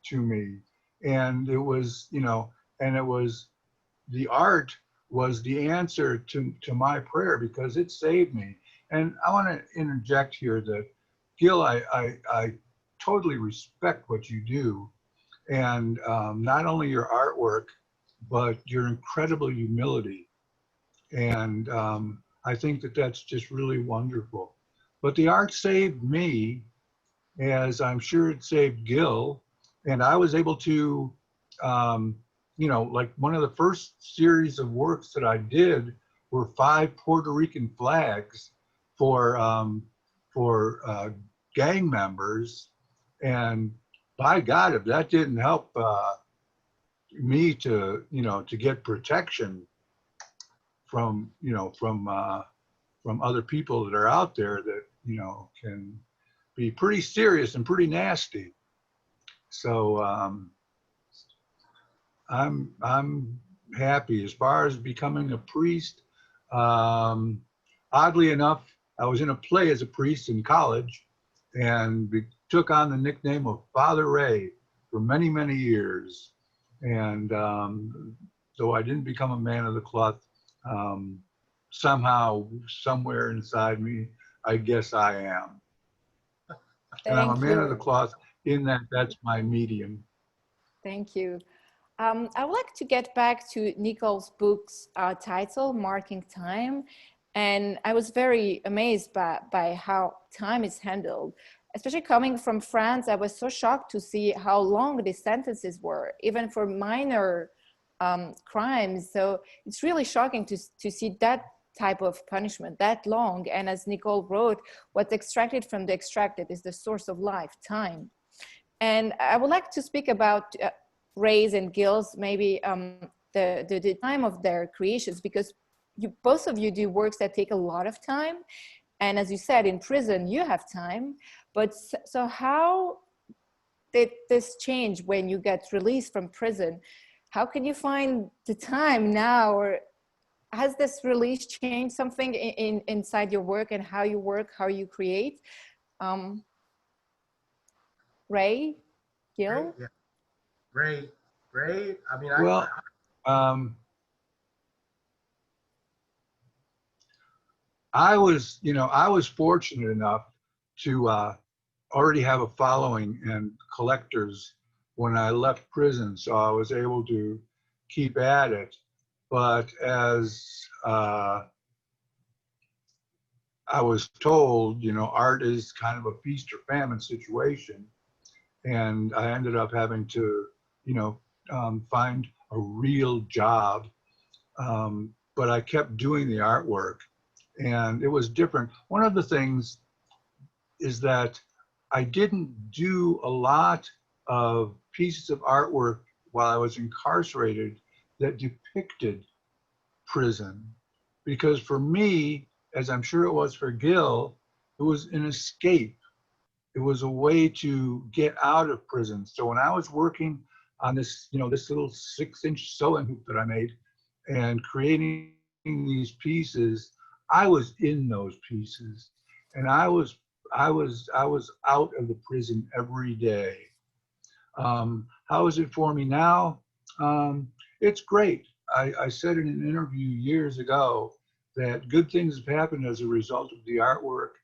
S6: to me, and it was, you know, and it was, the art was the answer to my prayer, because it saved me. And I want to interject here that, Gil, I totally respect what you do, and not only your artwork, but your incredible humility. And I think that that's just really wonderful. But the art saved me, as I'm sure it saved Gil, and I was able to, you know, like one of the first series of works that I did were 5 Puerto Rican flags for gang members, and by God, if that didn't help me to, you know, to get protection from, you know, from other people that are out there that, you know, can be pretty serious and pretty nasty. So I'm happy. As far as becoming a priest, oddly enough, I was in a play as a priest in college, and took on the nickname of Father Ray for many, many years. And though I didn't become a man of the cloth, somehow, somewhere inside me, I guess I am. And I'm a man of the cloth in that that's my medium.
S2: Thank you. I would like to get back to Nicole's book's title, Marking Time. And I was very amazed by how time is handled, especially coming from France, I was so shocked to see how long the sentences were, even for minor crimes. So it's really shocking to see that type of punishment that long. And as Nicole wrote, what's extracted from the extracted is the source of life, time. And I would like to speak about Ray's and Gil's, maybe the time of their creations, because both of you do works that take a lot of time. And as you said, in prison, you have time. But so how did this change when you get released from prison? How can you find the time now? Or has this release changed something inside your work and how you work, how you create? Ray, Gil?
S4: Ray, I mean,
S6: well, I was fortunate enough to already have a following and collectors when I left prison, so I was able to keep at it. But as I was told, art is kind of a feast or famine situation, and I ended up having to, find a real job. But I kept doing the artwork, and it was different. One of the things is that I didn't do a lot of pieces of artwork while I was incarcerated that depicted prison, because for me, as I'm sure it was for Gil, it was an escape. It was a way to get out of prison. So when I was working on this, this little 6-inch sewing hoop that I made and creating these pieces, I was in those pieces, and I was out of the prison every day. How is it for me now? It's great. I said in an interview years ago that good things have happened as a result of the artwork,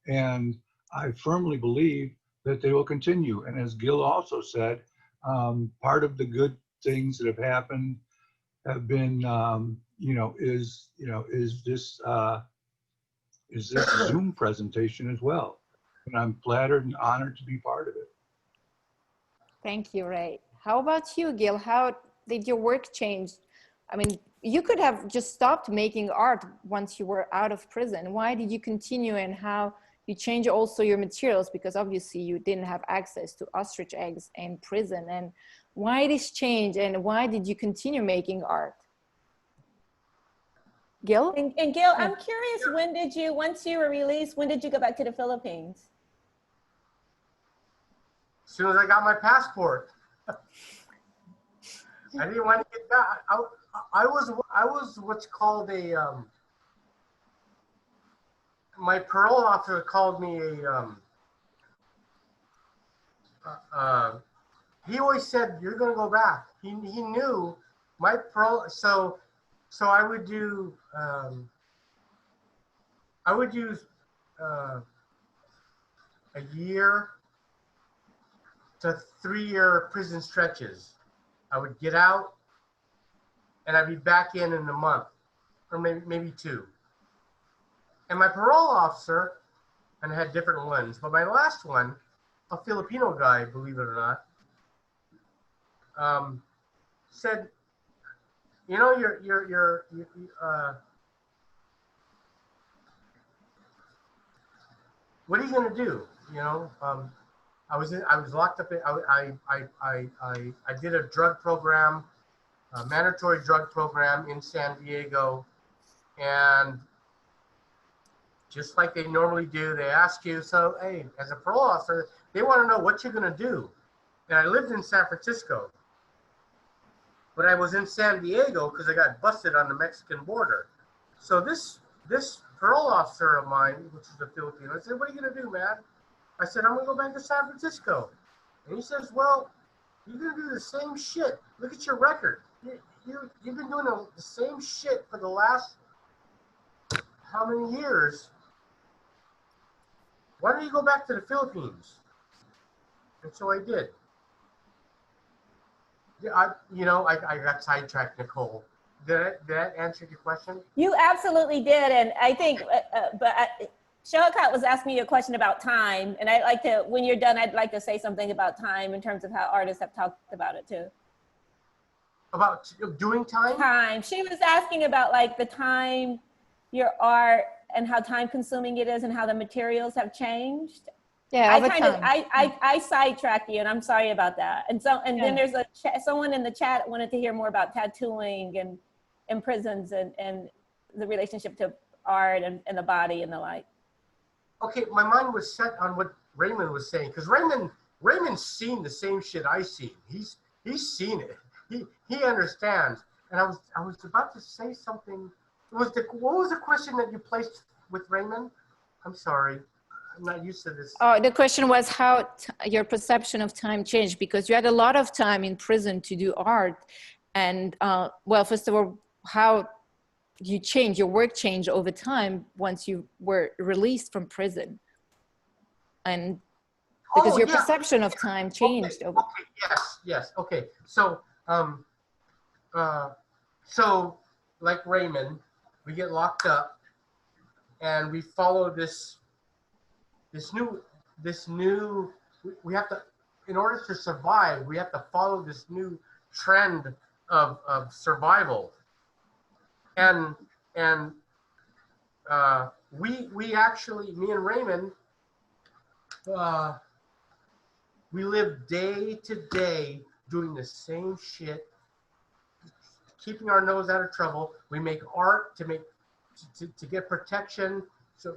S6: and I firmly believe that they will continue. And as Gil also said, part of the good things that have happened have been, is this Zoom presentation as well. And I'm flattered and honored to be part of it.
S2: Thank you, Ray. How about you, Gil? How did your work change? I mean, you could have just stopped making art once you were out of prison. Why did you continue, and how you change also your materials? Because obviously you didn't have access to ostrich eggs in prison. And why this change, and why did you continue making art? Gil?
S3: And Gil, I'm curious, once you were released, when did you go back to the Philippines?
S4: As soon as I got my passport. I didn't want to get back. I was what's called a my parole officer called me he always said, you're going to go back. He knew my parole. So I would do a year to 3-year prison stretches. I would get out and I'd be back in a month, or maybe 2. And my parole officer, and I had different ones, but my last one, a Filipino guy, believe it or not, said, what are you gonna do? I was locked up. I did a drug program, a mandatory drug program in San Diego, and just like they normally do, they ask you, so hey, as a parole officer, they want to know what you're gonna do. And I lived in San Francisco, but I was in San Diego because I got busted on the Mexican border. So this parole officer of mine, which is a Filipino, I said, what are you gonna do, man? I said, I'm gonna go back to San Francisco. And he says, well, you're gonna do the same shit. Look at your record. You've been doing the same shit for the last how many years? Why don't you go back to the Philippines? And so I did. Yeah, I got sidetracked, Nicole. Did that answer your question?
S3: You absolutely did, and I think, Choghakate was asking you a question about time, and I'd like to, when you're done, I'd like to say something about time in terms of how artists have talked about it too.
S4: About doing time?
S3: Time. She was asking about like the time, your art, and how time consuming it is and how the materials have changed.
S2: Yeah,
S3: I sidetracked you, and I'm sorry about that. And so, and then there's someone in the chat wanted to hear more about tattooing and prisons and the relationship to art and the body and the like.
S4: Okay, my mind was set on what Raymond was saying, because Raymond's seen the same shit I see. He's seen it. He understands. And I was about to say something. What was the question that you placed with Raymond? I'm sorry. I'm not used to this.
S2: Oh, the question was how your perception of time changed, because you had a lot of time in prison to do art. And well, first of all, how you change, your work changed over time once you were released from prison. And because your perception of time changed.
S4: Okay, yes, okay. So, so like Raymond, we get locked up and we follow this new, we have to, in order to survive, we have to follow this new trend of survival. And we actually, me and Raymond, we live day to day doing the same shit, keeping our nose out of trouble. We make art to get protection. So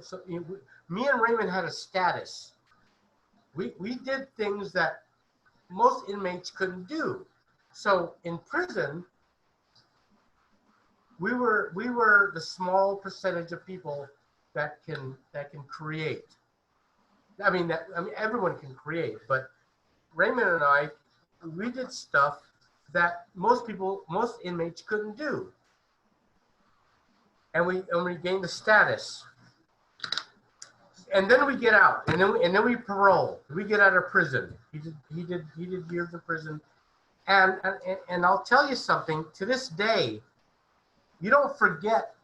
S4: me and Raymond had a status. We did things that most inmates couldn't do. So in prison, we were the small percentage of people that can create. I mean everyone can create, but Raymond and I, we did stuff that most inmates couldn't do, and we gained the status. And then we get out, and then we parole. We get out of prison. He did years of prison, and I'll tell you something. To this day, you don't forget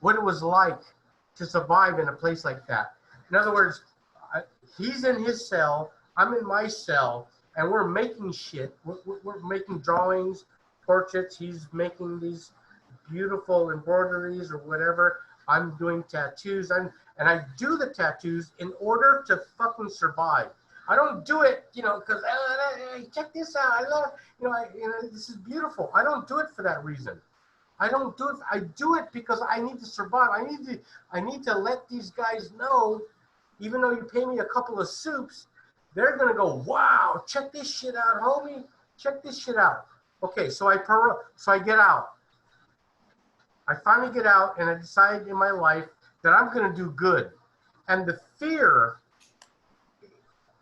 S4: what it was like to survive in a place like that. In other words, he's in his cell, I'm in my cell, and we're making shit. We're making drawings, portraits. He's making these beautiful embroideries or whatever. I'm doing tattoos. And I do the tattoos in order to fucking survive. I don't do it, because hey, check this out. I love, this is beautiful. I don't do it for that reason. I don't do it. I do it because I need to survive. I need to let these guys know, even though you pay me a couple of soups, they're gonna go, wow, check this shit out, homie. Check this shit out. Okay, so I get out. I finally get out, and I decide in my life that I'm gonna do good. And the fear,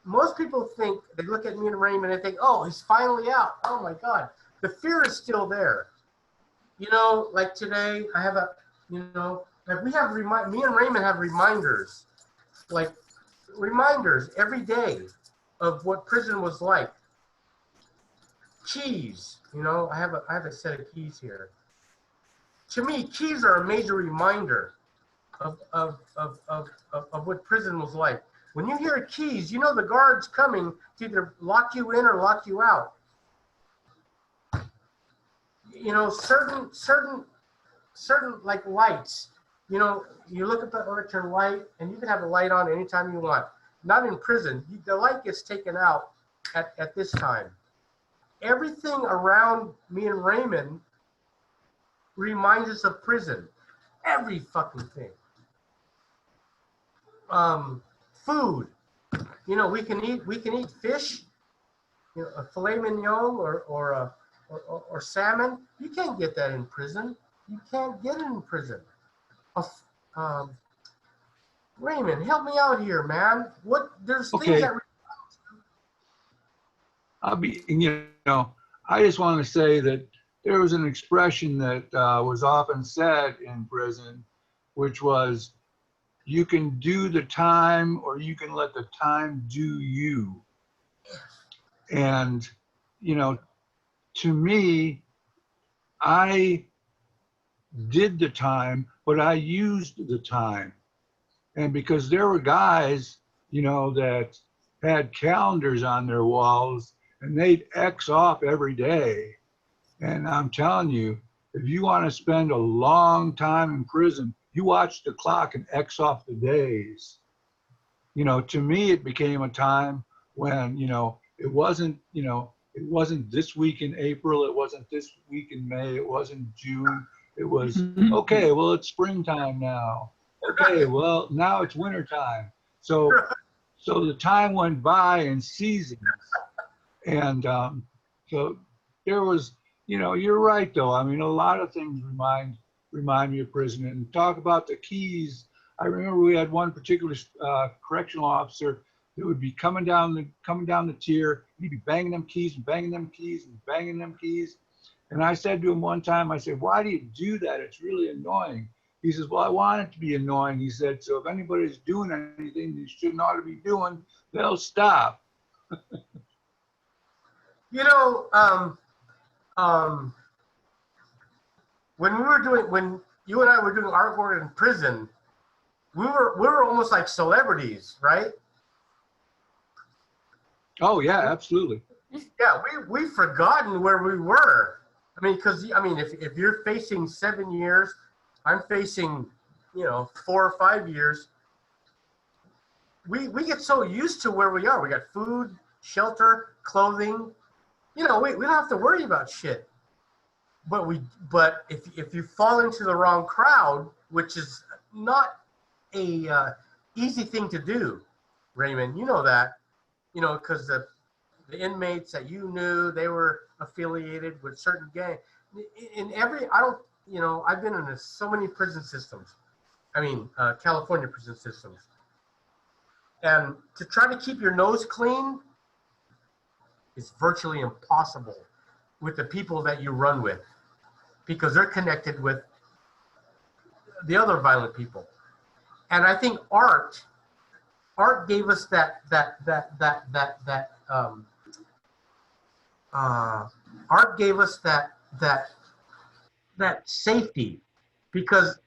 S4: most people think, they look at me and Raymond and they think, oh, he's finally out. Oh my God. The fear is still there. Like today, I have like we have, me and Raymond have reminders every day of what prison was like. Keys, I have a set of keys here. To me, keys are a major reminder of what prison was like. When you hear keys, the guard's coming to either lock you in or lock you out. Certain like lights, you look at the electric light and you can have a light on anytime you want. Not in prison. The light gets taken out at this time. Everything around me and Raymond reminds us of prison. Every fucking thing. Food. We can eat fish, a filet mignon or salmon. You can't get that in prison. You can't get it in prison. Raymond, help me out here, man. There's things that.
S6: I just want to say that there was an expression that was often said in prison, which was, you can do the time or you can let the time do you. And, to me, I did the time, but I used the time. And because there were guys, you know, that had calendars on their walls and they'd X off every day. And I'm telling you, if you want to spend a long time in prison, you watch the clock and X off the days. You know, to me, it became a time when, you know, it wasn't this week in April, it wasn't this week in May, it wasn't June. It was, okay, well, it's springtime now. Okay, well, now it's wintertime. So the time went by in seasons. And so there was, you know, you're right, though. I mean, a lot of things remind me of prison. And talk about the keys. I remember we had one particular correctional officer that would be coming down the tier. He'd be banging them keys and banging them keys and banging them keys. And I said to him one time, I said, "Why do you do that? It's really annoying." He says, "Well, I want it to be annoying." He said, "So if anybody's doing anything they shouldn't ought to be doing, they'll stop."
S4: You know, when you and I were doing artwork in prison, we were almost like celebrities, right?
S6: Oh yeah, absolutely.
S4: Yeah, we've forgotten where we were. I mean, because if you're facing 7 years, I'm facing, you know, 4 or 5 years. We get so used to where we are. We got food, shelter, clothing. You know, we don't have to worry about shit. But if you fall into the wrong crowd, which is not a easy thing to do, Raymond, you know that, you know, because the inmates that you knew, they were affiliated with certain gang. I've been in so many prison systems. I mean, California prison systems. And to try to keep your nose clean is virtually impossible with the people that you run with, because they're connected with the other violent people. And I think art gave us that safety, because,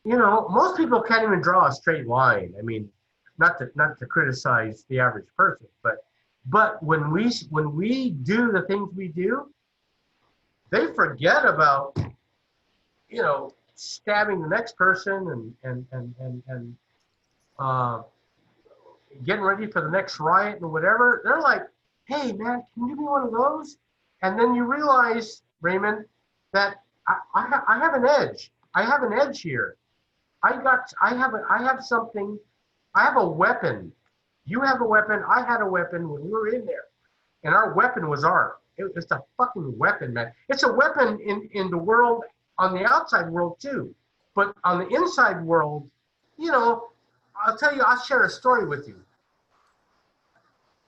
S4: you know, most people can't even draw a straight line. I mean, not to criticize the average person, but when we do the things we do, they forget about, you know, stabbing the next person and getting ready for the next riot and whatever. They're like, "Hey man, can you give me one of those?" And then you realize, Raymond, that I have an edge. I have an edge here. I have something. I have a weapon. You have a weapon. I had a weapon when we were in there, and our weapon was art. It's a fucking weapon, man. It's a weapon in the world, on the outside world too, but on the inside world, you know, I'll share a story with you.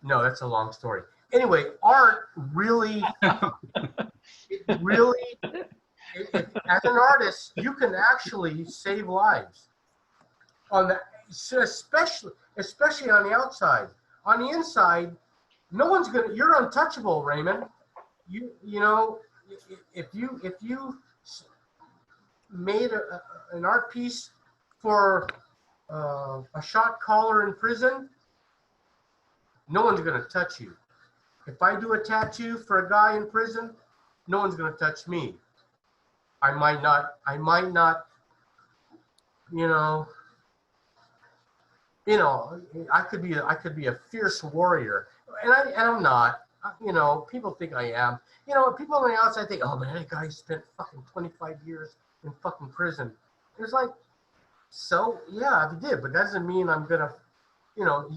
S4: No, that's a long story. Anyway, art really, as an artist, you can actually save lives. Especially on the outside. On the inside, no one's gonna. You're untouchable, Raymond. You know, if you made an art piece for a shot caller in prison, no one's gonna touch you. If I do a tattoo for a guy in prison, no one's gonna touch me. I might not, you know, I could be a fierce warrior, and I'm not. You know, people think I am. You know, people on the outside think, "Oh man, that guy spent fucking 25 years in fucking prison." It's like, so yeah, he did, but that doesn't mean I'm gonna, you know,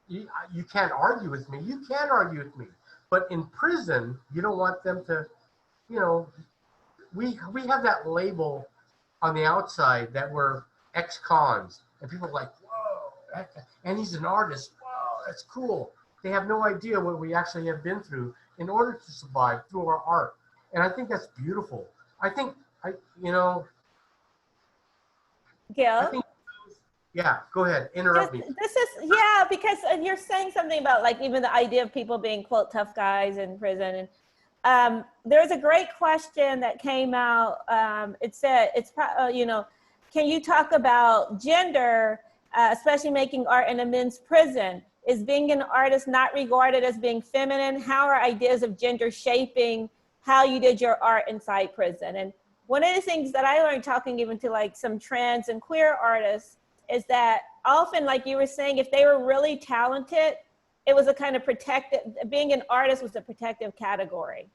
S4: you can't argue with me. You can argue with me, but in prison, you don't want them to, you know, we have that label on the outside that we're ex-cons, and people are like, "Whoa," and he's an artist. Whoa, that's cool. They have no idea what we actually have been through in order to survive through our art, and I think that's beautiful.
S3: Gil?
S4: Yeah, go ahead. Interrupt me.
S3: Because you're saying something about, like, even the idea of people being, quote, tough guys in prison. And there's a great question that came out. It said, you know, can you talk about gender, especially making art in a men's prison? Is being an artist not regarded as being feminine? How are ideas of gender shaping how you did your art inside prison? And one of the things that I learned talking even to like some trans and queer artists is that often, like you were saying, if they were really talented, it was a kind of protected, being an artist was a protective category,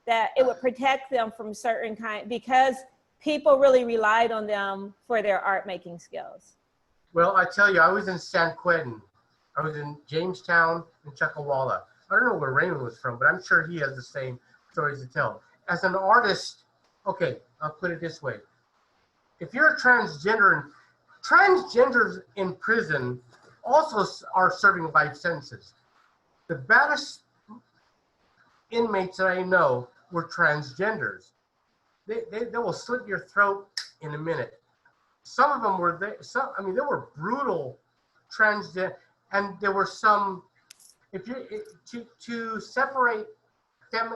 S3: that it would protect them from certain kind, because people really relied on them for their art making skills.
S4: Well, I tell you, I was in San Quentin. I was in Jamestown and Chuckawalla. I don't know where Raymond was from, but I'm sure he has the same stories to tell. As an artist, okay, I'll put it this way. If you're a transgender, transgenders in prison also are serving life sentences. The baddest inmates that I know were transgenders. They will slit your throat in a minute. Some of them were, they were brutal transgender. And there were some, if you to separate them,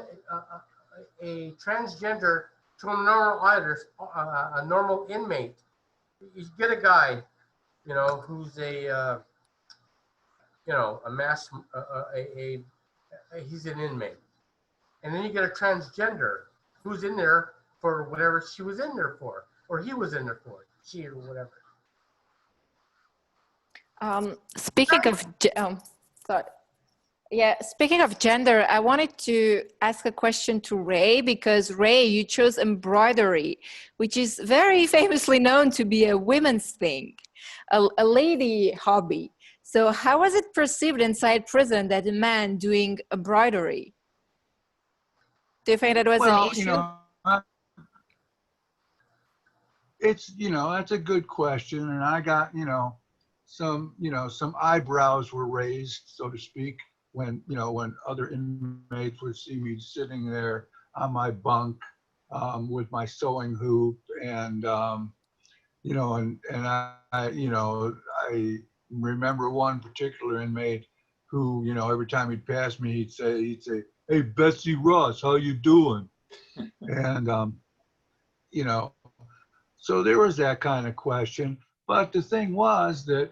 S4: a transgender from a normal inmate, you get a guy, you know, who's a he's an inmate, and then you get a transgender who's in there for whatever she was in there for, or he was in there for, she or whatever.
S2: Speaking of gender, I wanted to ask a question to Ray, because Ray, you chose embroidery, which is very famously known to be a women's thing, a lady hobby. So how was it perceived inside prison that a man doing embroidery? Do you think that was an issue?
S6: You know, it's, you know, that's a good question. And I got, some eyebrows were raised, so to speak, when other inmates would see me sitting there on my bunk with my sewing hoop, and I remember one particular inmate who, every time he'd pass me, he'd say, "Hey, Betsy Ross, how you doing?" And so there was that kind of question. But the thing was that,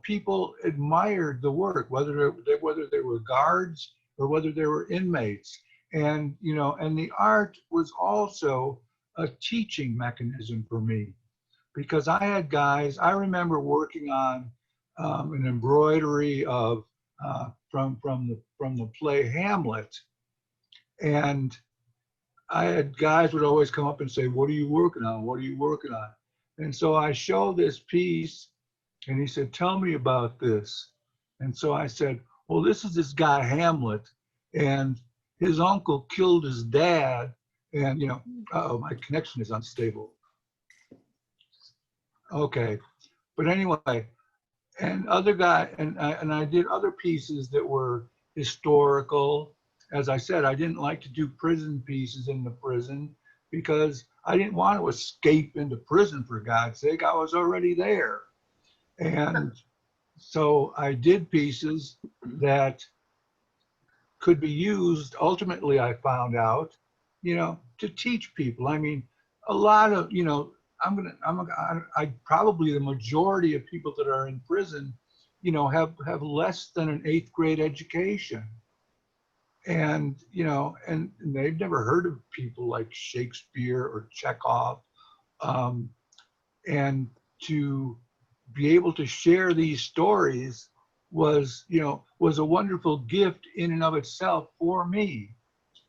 S6: people admired the work, whether they were guards or whether they were inmates. And, and the art was also a teaching mechanism for me, because I had guys, I remember working on an embroidery of, from the play Hamlet. And I had guys would always come up and say, "What are you working on? What are you working on?" And so I showed this piece, and he said, "Tell me about this." And so I said, "Well, this is this guy Hamlet, and his uncle killed his dad." And, my connection is unstable. Okay. But anyway, and other guy, and I did other pieces that were historical. As I said, I didn't like to do prison pieces in the prison because I didn't want to escape into prison, for God's sake. I was already there. And so I did pieces that could be used, ultimately, I found out, to teach people. I mean, a lot of, probably the majority of people that are in prison, have less than an 8th grade education. And, and they've never heard of people like Shakespeare or Chekhov. And to be able to share these stories was a wonderful gift in and of itself for me,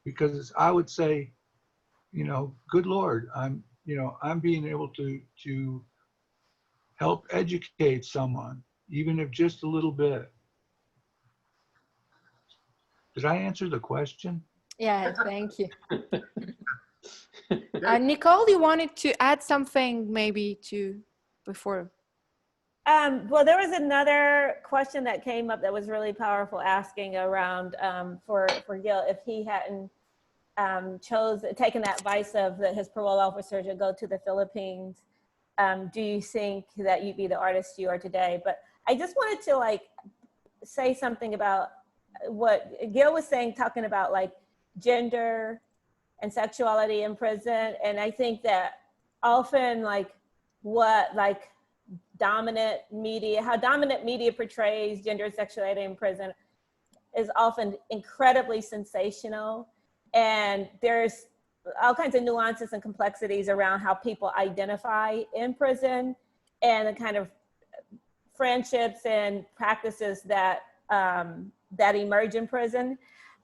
S6: because I would say, good Lord, I'm being able to help educate someone, even if just a little bit. Did I answer the question?
S2: Yeah, thank you. Nicole, you wanted to add something maybe before?
S3: Well, there was another question that came up that was really powerful, asking around for Gil, if he hadn't taken that advice of his parole officer to go to the Philippines, do you think that you'd be the artist you are today? But I just wanted to say something about what Gil was saying, talking about gender and sexuality in prison. And I think that often what like dominant media, how dominant media portrays gender and sexuality in prison is often incredibly sensational. And there's all kinds of nuances and complexities around how people identify in prison and the kind of friendships and practices that that emerge in prison.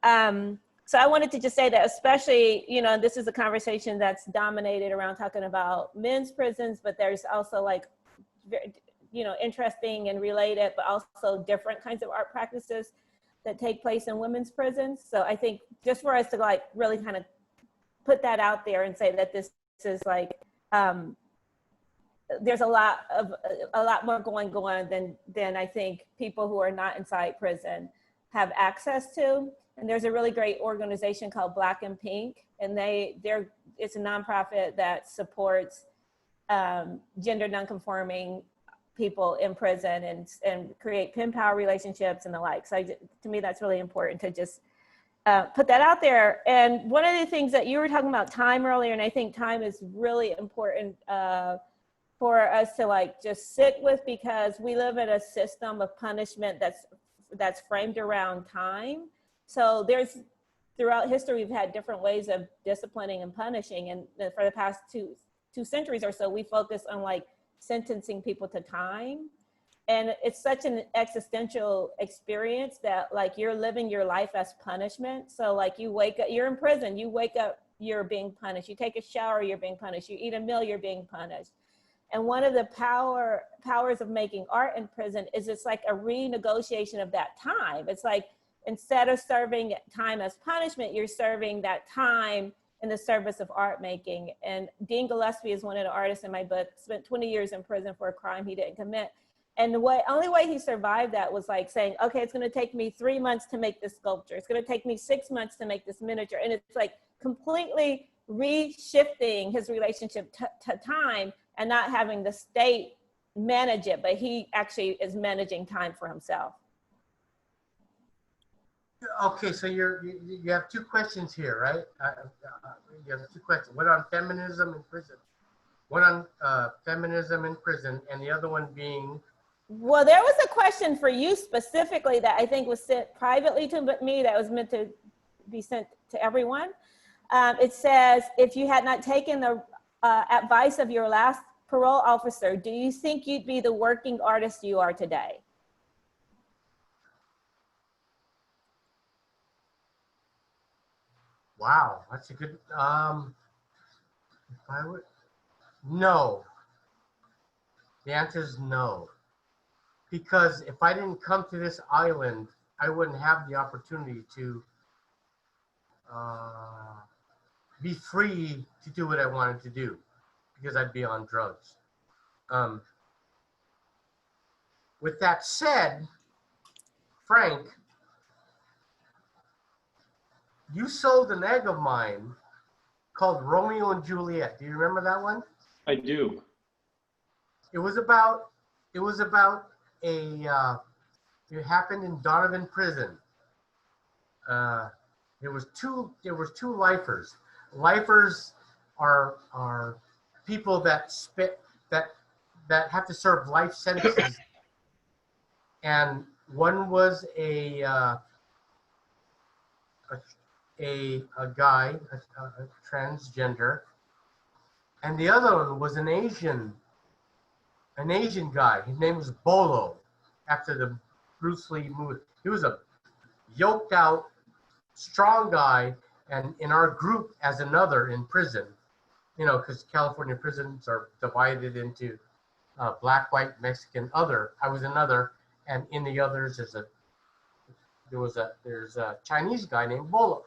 S3: So I wanted to just say that, especially, you know, this is a conversation that's dominated around talking about men's prisons, but there's also like, you know, interesting and related, but also different kinds of art practices that take place in women's prisons. So I think just for us to like really kind of put that out there and say that this is like, there's a lot more going on than I think people who are not inside prison have access to. And there's a really great organization called Black and Pink, and it's a nonprofit that supports gender nonconforming people in prison and create pen pal relationships and the like. So to me, that's really important to just put that out there. And one of the things that you were talking about time earlier, and I think time is really important for us to like just sit with, because we live in a system of punishment that's framed around time. So throughout history, we've had different ways of disciplining and punishing. And for the past two centuries or so, we focus on like sentencing people to time. And it's such an existential experience that like you're living your life as punishment. So like you wake up, you're in prison, you wake up, you're being punished. You take a shower, you're being punished. You eat a meal, you're being punished. And one of the powers of making art in prison is it's like a renegotiation of that time. It's like, instead of serving time as punishment, you're serving that time in the service of art making. And Dean Gillespie is one of the artists in my book, spent 20 years in prison for a crime he didn't commit. And the only way he survived that was like saying, okay, it's gonna take me 3 months to make this sculpture. It's gonna take me 6 months to make this miniature. And it's like completely reshifting his relationship to time and not having the state manage it, but he actually is managing time for himself.
S4: Okay, so you have two questions here, right? You have two questions. One on feminism in prison. One on feminism in prison, and the other one being.
S3: Well, there was a question for you specifically that I think was sent privately to me that was meant to be sent to everyone. It says, if you had not taken the advice of your last parole officer, do you think you'd be the working artist you are today?
S4: Wow, that's a good, if I would, no. The answer is no. Because if I didn't come to this island, I wouldn't have the opportunity to be free to do what I wanted to do, because I'd be on drugs. With that said, Frank, you sold an egg of mine called Romeo and Juliet. Do you remember that one?
S5: I do.
S4: It was about it happened in Donovan prison. There was two lifers. Lifers are people that have to serve life sentences. And one was a guy, a transgender, and the other one was an Asian guy. His name was Bolo, after the Bruce Lee movie. He was a yoked out, strong guy, and in our group as another in prison, you know, because California prisons are divided into black, white, Mexican, other. I was another, and in the others there's a Chinese guy named Bolo.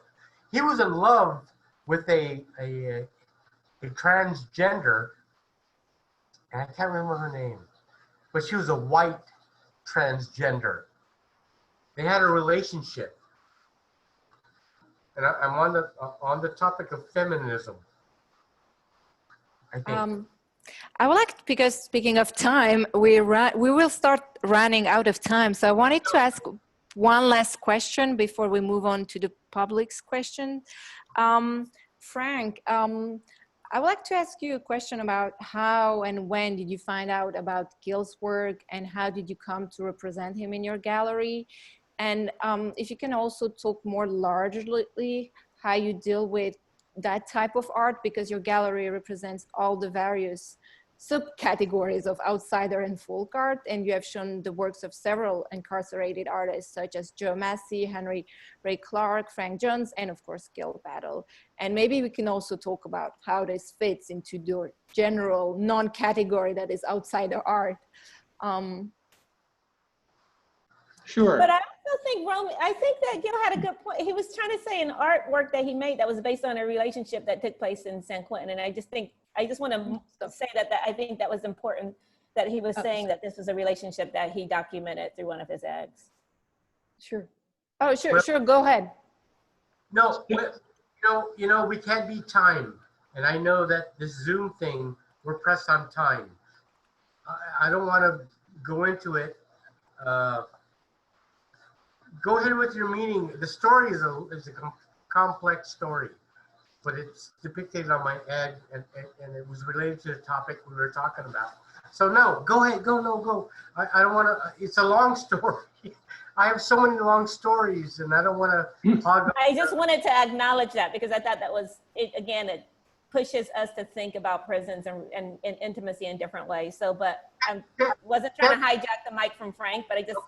S4: He was in love with a transgender, and I can't remember her name, but she was a white transgender. They had a relationship. And I'm on the topic of feminism, I think.
S2: I would like, because speaking of time, we will start running out of time. So I wanted to ask one last question before we move on to the public's question. Frank, I would like to ask you a question about how and when did you find out about Gil's work, and how did you come to represent him in your gallery? And if you can also talk more largely how you deal with that type of art, because your gallery represents all the various subcategories of outsider and folk art, and you have shown the works of several incarcerated artists such as Joe Massey, Henry Ray Clark, Frank Jones, and of course Gil Batle. And maybe we can also talk about how this fits into the general non-category that is outsider art.
S5: Sure.
S3: But I also think, Romy, I think that Gil had a good point. He was trying to say an artwork that he made that was based on a relationship that took place in San Quentin. And I just want to say that I think that was important, that he was saying that this was a relationship that he documented through one of his eggs.
S2: Sure. Oh, sure, sure. Go ahead.
S4: No, you know, we can't be timed. And I know that this Zoom thing, we're pressed on time. I don't want to go into it. Go ahead with your meaning. The story is a complex story, but it's depicted on my egg, and it was related to the topic we were talking about. So no, go ahead, go. I don't want to, it's a long story. I have so many long stories, and I don't want to hog.
S3: I just wanted to acknowledge that, because I thought that was, again, it pushes us to think about prisons and intimacy in different ways. So, but I wasn't trying to hijack the mic from Frank, but I just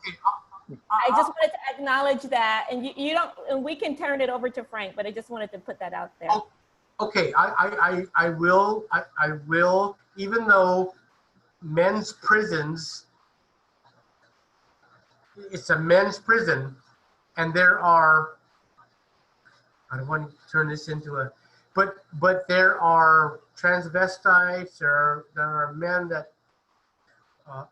S3: wanted to acknowledge that, and you don't, and we can turn it over to Frank, but I just wanted to put that out there.
S4: Okay, I will, even though men's prisons, it's a men's prison, and there are, I don't want to turn this into a, but there are transvestites, there are men that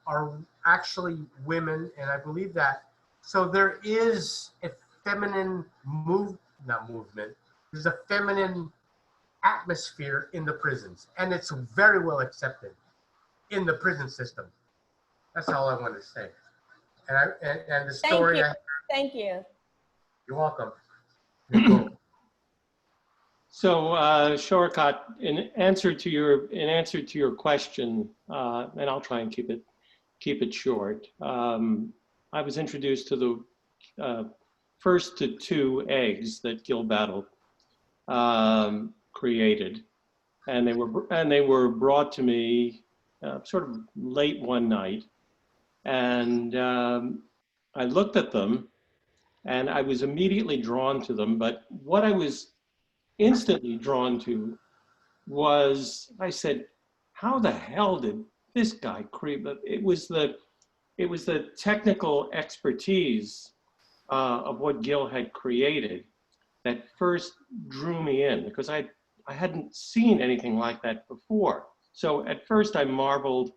S4: are actually women, and I believe that. So there is a feminine movement. There's a feminine atmosphere in the prisons, and it's very well accepted in the prison system. That's all I want to say. And the story.
S3: Thank you.
S4: You're welcome.
S5: So, Choghakate, in answer to your question, and I'll try and keep it short. I was introduced to the first to two eggs that Gil Batle created, and they were brought to me sort of late one night, and I looked at them, and I was immediately drawn to them. But what I was instantly drawn to was, I said, how the hell did this guy create? It was the technical expertise of what Gil had created that first drew me in, because I hadn't seen anything like that before. So at first I marveled,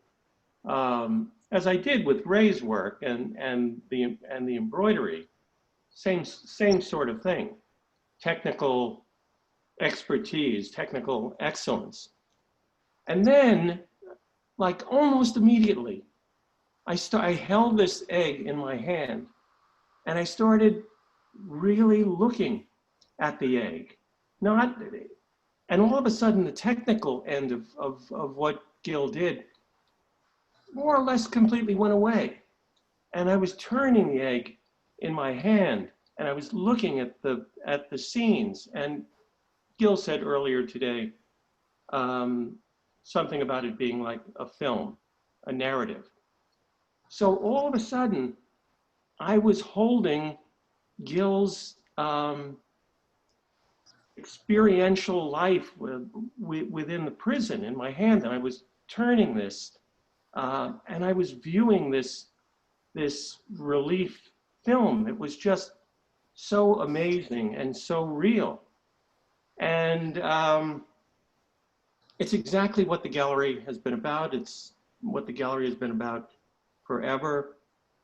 S5: as I did with Ray's work and the embroidery, same sort of thing, technical expertise, technical excellence. And then, like almost immediately, I held this egg in my hand, and I started really looking at the egg. And all of a sudden, the technical end of what Gil did more or less completely went away. And I was turning the egg in my hand, and I was looking at the scenes. And Gil said earlier today something about it being like a film, a narrative. So all of a sudden, I was holding Gil's experiential life within the prison in my hand, and I was turning this, and I was viewing this relief film. It was just so amazing and so real. And it's exactly what the gallery has been about. It's what the gallery has been about forever.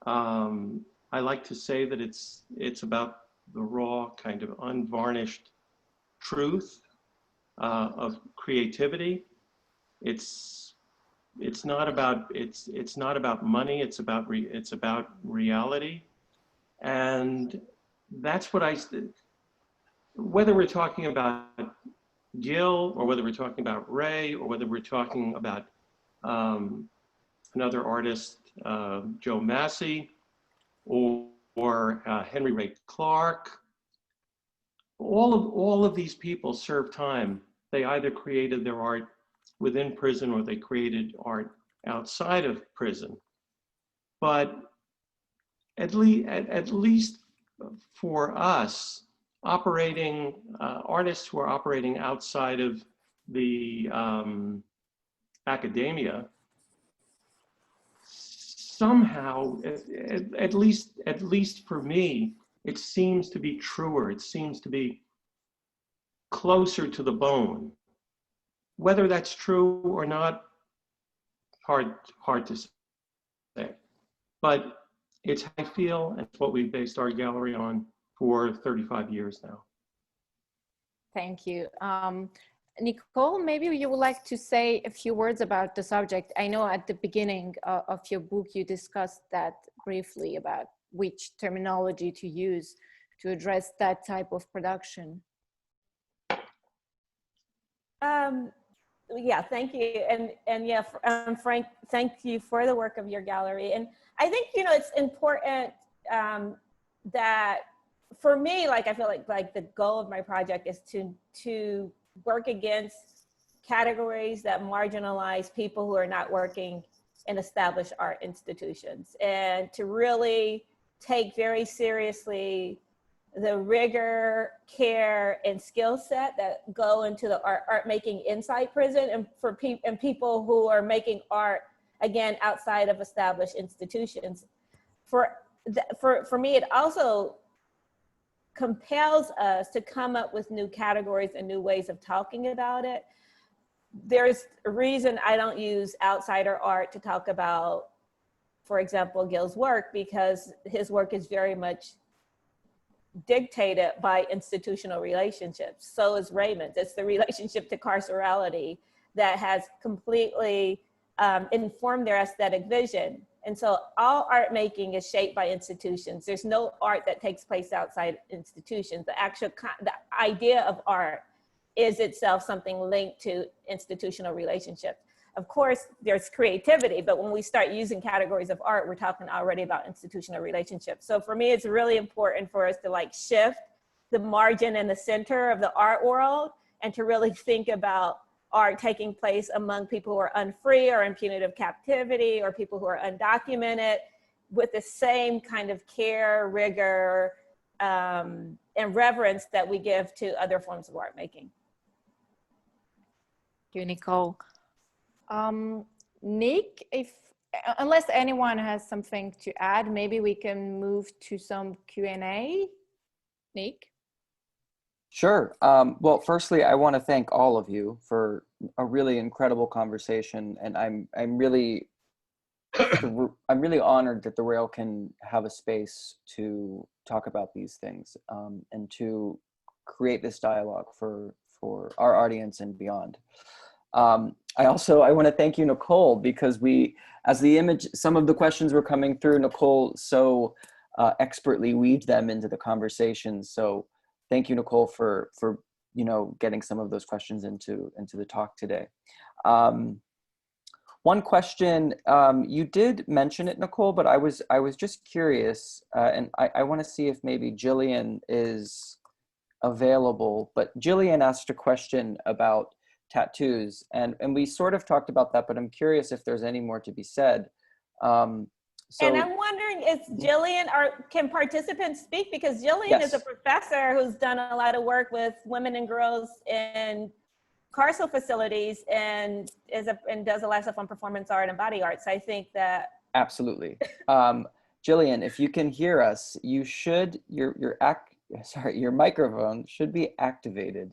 S5: I like to say that it's about the raw, kind of unvarnished truth of creativity. It's not about money. It's about reality, and that's what whether we're talking about Gil, or whether we're talking about Ray, or whether we're talking about another artist, Joe Massey, or Henry Ray Clark. All of these people served time. They either created their art within prison or they created art outside of prison. But at least for us, operating artists who are operating outside of the academia, somehow, at least for me, it seems to be truer. It seems to be closer to the bone. Whether that's true or not, hard to say. But it's how I feel, and it's what we've based our gallery on for 35 years now.
S2: Thank you. Nicole, maybe you would like to say a few words about the subject. I know at the beginning of your book, you discussed that briefly about which terminology to use to address that type of production.
S3: Yeah, thank you. And yeah, Frank, thank you for the work of your gallery. And I think, you know, it's important that for me, like, I feel like the goal of my project is to work against categories that marginalize people who are not working in established art institutions, and to really take very seriously the rigor, care, and skill set that go into the art making inside prison, and for people who are making art, again, outside of established institutions. For me, it also compels us to come up with new categories and new ways of talking about it. There's a reason I don't use outsider art to talk about, for example, Gil's work, because his work is very much dictated by institutional relationships. So is Raymond's. It's the relationship to carcerality that has completely informed their aesthetic vision. And so all art making is shaped by institutions. There's no art that takes place outside institutions. The idea of art is itself something linked to institutional relationships. Of course, there's creativity, but when we start using categories of art, we're talking already about institutional relationships. So for me, it's really important for us to like shift the margin and the center of the art world, and to really think about art taking place among people who are unfree or in punitive captivity, or people who are undocumented, with the same kind of care, rigor, and reverence that we give to other forms of art making.
S2: Thank you, Nicole. Nick, unless anyone has something to add, maybe we can move to some Q&A. Nick?
S1: Sure. Well, firstly, I want to thank all of you for a really incredible conversation, and I'm really honored that the Rail can have a space to talk about these things, and to create this dialogue for our audience and beyond. I want to thank you, Nicole, because some of the questions were coming through, Nicole so expertly weaved them into the conversation. So thank you, Nicole, for getting some of those questions into the talk today. One question, you did mention it, Nicole, but I was just curious, and I want to see if maybe Jillian is available. But Jillian asked a question about tattoos, and we sort of talked about that, but I'm curious if there's any more to be said. And
S3: I'm wondering, is Jillian, or can participants speak? Because Jillian is a professor who's done a lot of work with women and girls in carceral facilities, and does a lot of stuff on performance art and body art. So I think that
S1: absolutely. Jillian, if you can hear us, you should your microphone should be activated.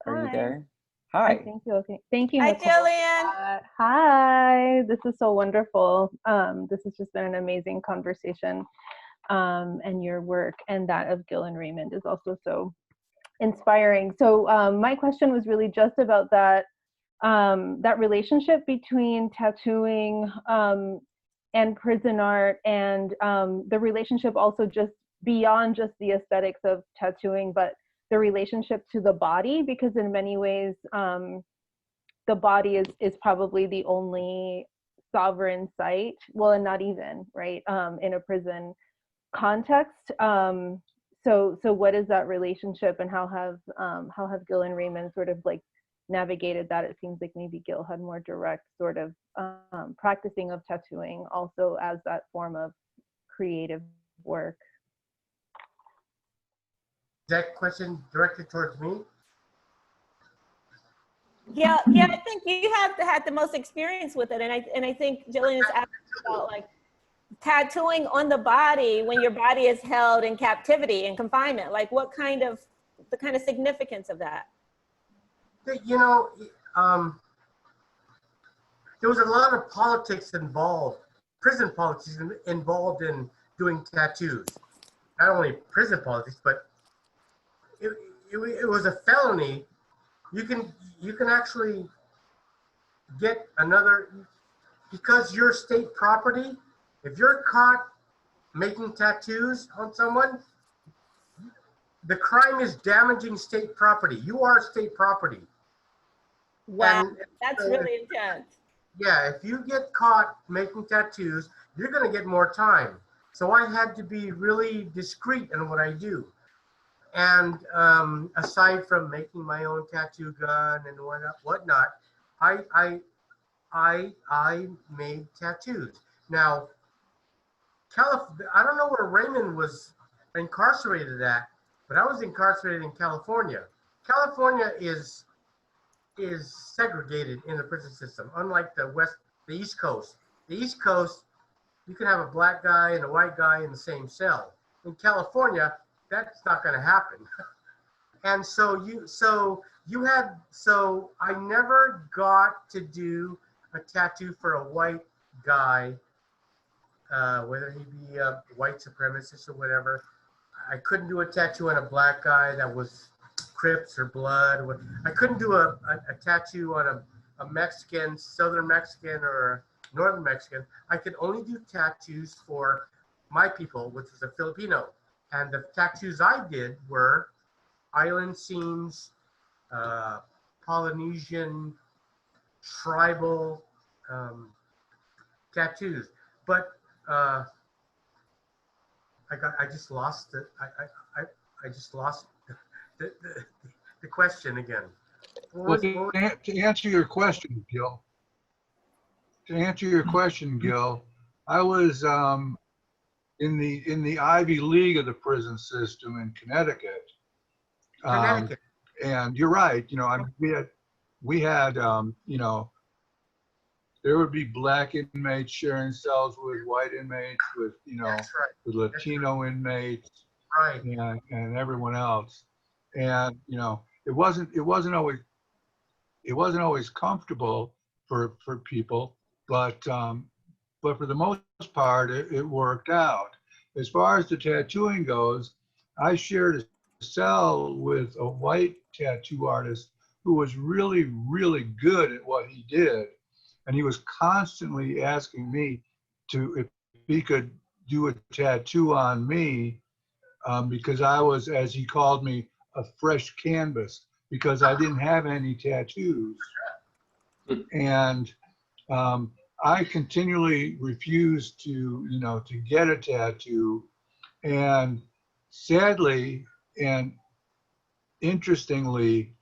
S1: Are you there? Hi.
S7: Thank you. Okay. Thank you.
S3: Hi,
S7: Nicole.
S3: Jillian.
S7: Hi. This is so wonderful. This has just been an amazing conversation. And your work and that of Gil and Raymond is also so inspiring. So my question was really just about that relationship between tattooing and prison art, and the relationship also just beyond just the aesthetics of tattooing, but the relationship to the body, because in many ways, the body is probably the only sovereign site, well, and not even, right, in a prison context. So what is that relationship, and how have Gil and Raymond sort of like navigated that? It seems like maybe Gil had more direct sort of practicing of tattooing also as that form of creative work.
S4: Is that question directed towards me?
S3: Yeah, I think you have to have the most experience with it, and I think Jillian is asking about like tattooing on the body when your body is held in captivity and confinement. Like, the kind of significance of that?
S4: You know, there was a lot of politics involved, prison politics involved in doing tattoos. Not only prison politics, but it was a felony. You can actually get another, because you're state property. If you're caught making tattoos on someone, the crime is damaging state property. You are state property.
S3: Wow,
S4: And
S3: that's really intense.
S4: Yeah, if you get caught making tattoos, you're going to get more time. So I had to be really discreet in what I do. And aside from making my own tattoo gun and whatnot, I made tattoos. Now, I don't know where Raymond was incarcerated at, but I was incarcerated in California. California is segregated in the prison system, unlike the East Coast. The East Coast, you can have a black guy and a white guy in the same cell. In California, that's not going to happen. And so I never got to do a tattoo for a white guy, whether he be a white supremacist or whatever. I couldn't do a tattoo on a black guy that was Crips or blood. I couldn't do a tattoo on a Mexican, Southern Mexican or Northern Mexican. I could only do tattoos for my people, which was a Filipino. And the tattoos I did were island scenes, Polynesian, tribal tattoos. But I just lost it. I just lost the question again.
S6: To answer your question, Gil. I was in the Ivy League of the prison system in Connecticut. And you're right. You know, I mean, we had you know, there would be black inmates sharing cells with white inmates, with with Latino inmates,
S4: right,
S6: and everyone else. And you know, it wasn't always comfortable for people, but for the most part, it worked out. As far as the tattooing goes, I shared a cell with a white tattoo artist who was really, really good at what he did. And he was constantly asking me if he could do a tattoo on me, because I was, as he called me, a fresh canvas, because I didn't have any tattoos. And I continually refused to get a tattoo. And sadly and interestingly,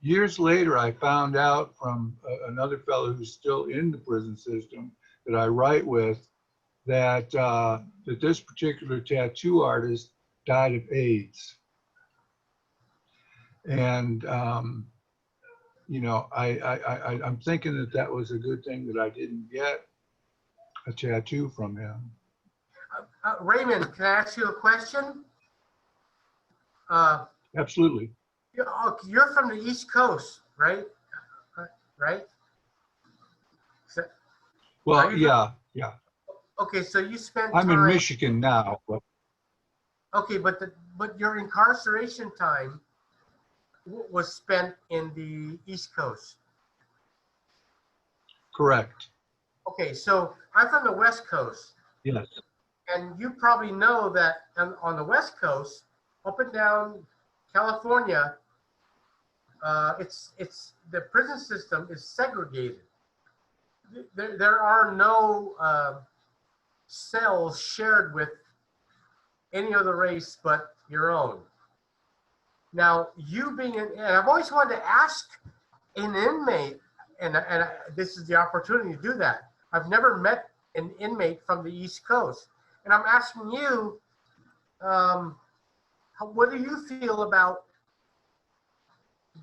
S6: years later, I found out from another fellow who's still in the prison system that I write with that this particular tattoo artist died of AIDS. And you know, I'm thinking that was a good thing that I didn't get a tattoo from him.
S4: Raymond, can I ask you a question?
S6: Absolutely.
S4: You're from the East Coast, right? Right?
S6: Well, yeah.
S4: Okay, so you spent
S6: I'm
S4: time
S6: in Michigan now. But...
S4: Okay, but your incarceration time was spent in the East Coast.
S6: Correct.
S4: Okay, so I'm from the West Coast.
S6: Yes.
S4: And you probably know that on the West Coast, up and down California, the prison system is segregated. There are no cells shared with any other race but your own. Now, you being and I've always wanted to ask an inmate, and this is the opportunity to do that. I've never met an inmate from the East Coast, and I'm asking you, what do you feel about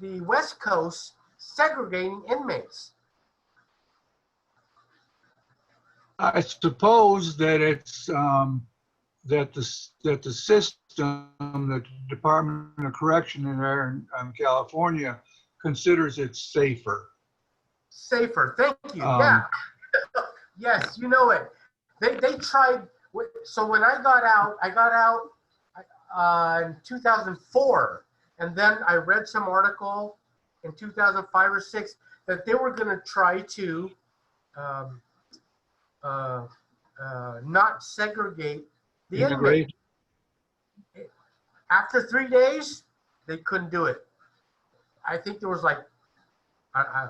S4: the West Coast segregating inmates?
S6: I suppose that it's that the system, the Department of Correction in California, considers it safer.
S4: Safer, thank you. Yeah, yes, you know it. They tried. So when I got out in 2004, and then I read some article in 2005 or 6 that they were going to try to not segregate the inmates. After 3 days, they couldn't do it. I think there was like, I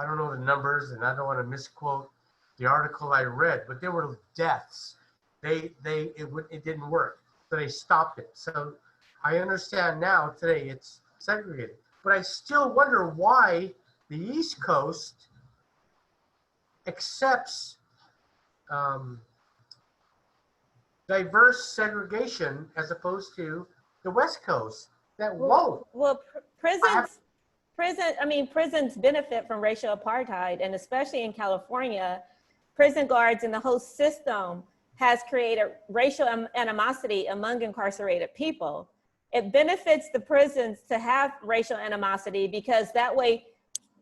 S4: don't know the numbers, and I don't want to misquote the article I read, but there were deaths. It didn't work, so they stopped it. So I understand now today it's segregated, but I still wonder why the East Coast accepts diverse segregation as opposed to the West Coast that won't.
S3: Well, prisons benefit from racial apartheid, and especially in California, prison guards and the whole system has created racial animosity among incarcerated people. It benefits the prisons to have racial animosity because that way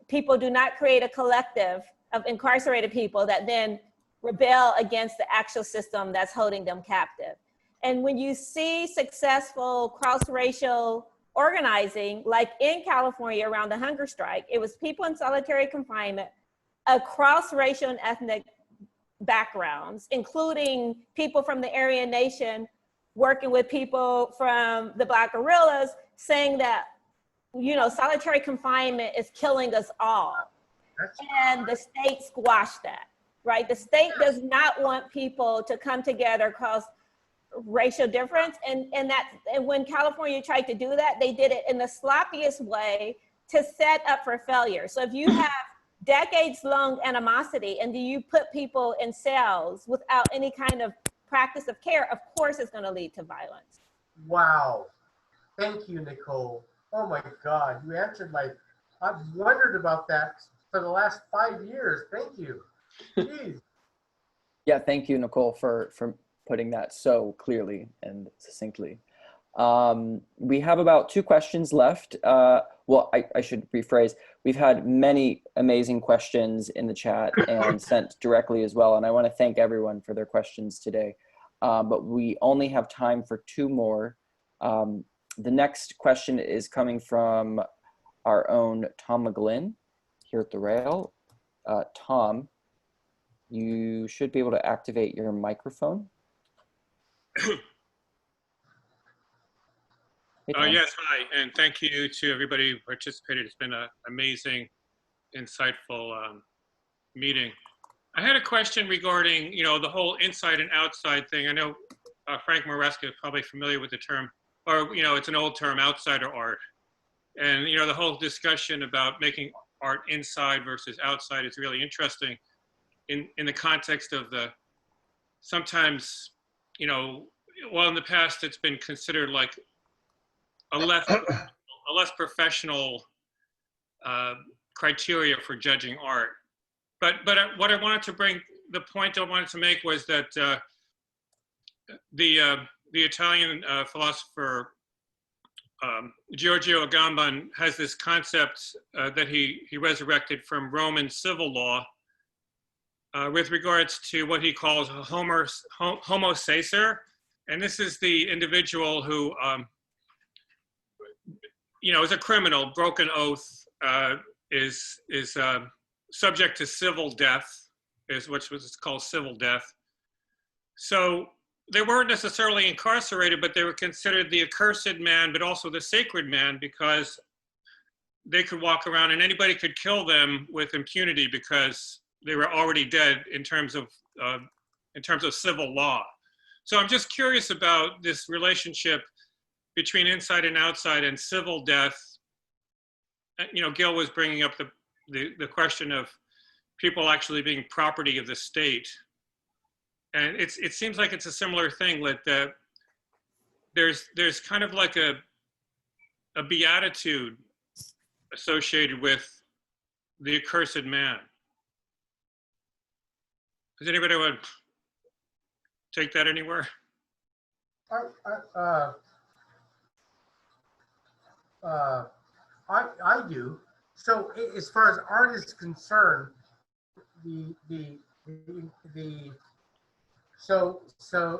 S3: people do not create a collective of incarcerated people that then rebel against the actual system that's holding them captive. And when you see successful cross-racial organizing, like in California around the hunger strike, it was people in solitary confinement across racial and ethnic backgrounds, including people from the Aryan Nation, working with people from the Black guerrillas, saying that, you know, solitary confinement is killing us all. And the state squashed that, right? The state does not want people to come together across racial difference. And when California tried to do that, they did it in the sloppiest way to set up for failure. So if you have decades-long animosity and do you put people in cells without any kind of practice of care, of course it's going to lead to violence.
S4: Wow. Thank you, Nicole. Oh my God, you answered I've wondered about that for the last 5 years. Thank you. Jeez.
S1: Yeah, thank you, Nicole, for putting that so clearly and succinctly. We have about 2 questions left. Well, I should rephrase. We've had many amazing questions in the chat and sent directly as well. And I want to thank everyone for their questions today. But we only have time for 2 more. The next question is coming from our own Tom McGlynn here at the Rail. Tom, you should be able to activate your microphone. Hey,
S8: yes, hi, and thank you to everybody who participated. It's been an amazing, insightful meeting. I had a question regarding, you know, the whole inside and outside thing. I know Frank Maresca is probably familiar with the term, or, you know, it's an old term, outsider art. And, you know, the whole discussion about making art inside versus outside is really interesting in the context of sometimes, you know, well, in the past, it's been considered like a less professional criteria for judging art. But what I wanted to bring, the point I wanted to make was that the Italian philosopher Giorgio Agamben has this concept that he resurrected from Roman civil law with regards to what he calls a homo sacer. And this is the individual who, you know, is a criminal, broken oath, is subject to civil death, is what's called civil death. So they weren't necessarily incarcerated, but they were considered the accursed man, but also the sacred man, because they could walk around and anybody could kill them with impunity because they were already dead in terms of civil law. So I'm just curious about this relationship between inside and outside and civil death. You know, Gil was bringing up the question of people actually being property of the state. And it seems like it's a similar thing, that there's kind of like a beatitude associated with the accursed man. Does anybody want to take that anywhere?
S4: I do. So as far as art is concerned, so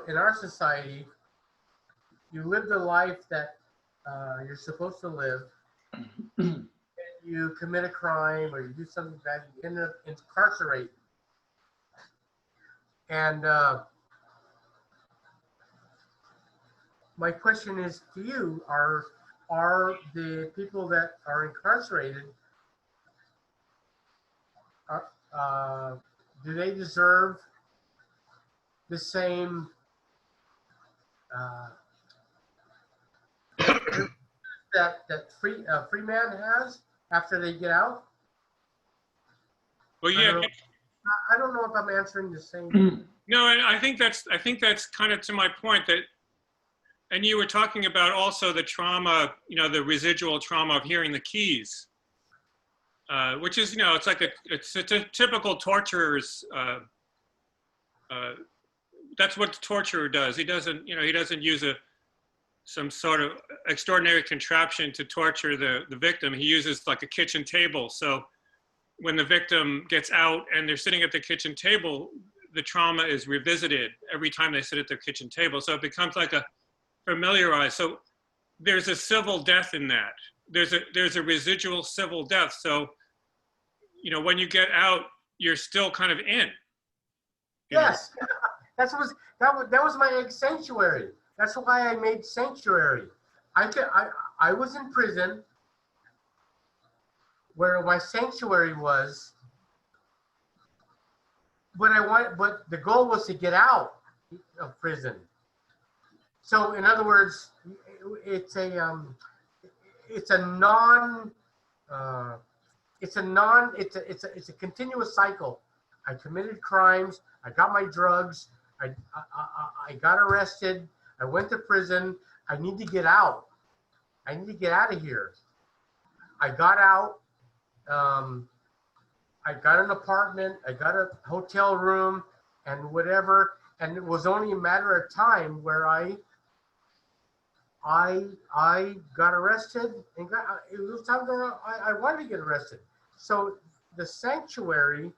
S4: in our society, you live the life that you're supposed to live. And you commit a crime or you do something bad, you end up incarcerated. And my question is to you: are the people that are incarcerated, do they deserve the same that free man has after they get out?
S8: Well, yeah.
S4: I don't know if I'm answering the same.
S8: No, and I think that's kind of to my point, that, and you were talking about also the trauma, you know, the residual trauma of hearing the keys, which is, you know, it's a typical torturer's. That's what the torturer does. He doesn't use some sort of extraordinary contraption to torture the victim. He uses like a kitchen table. So when the victim gets out and they're sitting at the kitchen table, the trauma is revisited every time they sit at their kitchen table. So it becomes like a familiarized. So there's a civil death in that. There's a residual civil death. So, you know, when you get out, you're still kind of in.
S4: Yes, that was my egg sanctuary. That's why I made Sanctuary. I was in prison where my sanctuary was, but the goal was to get out of prison. So in other words, it's a continuous cycle. I committed crimes. I got my drugs. I got arrested. I went to prison. I need to get out. I need to get out of here. I got out. I got an apartment. I got a hotel room and whatever. And it was only a matter of time where I got arrested, and it was time that I wanted to get arrested. So the sanctuary,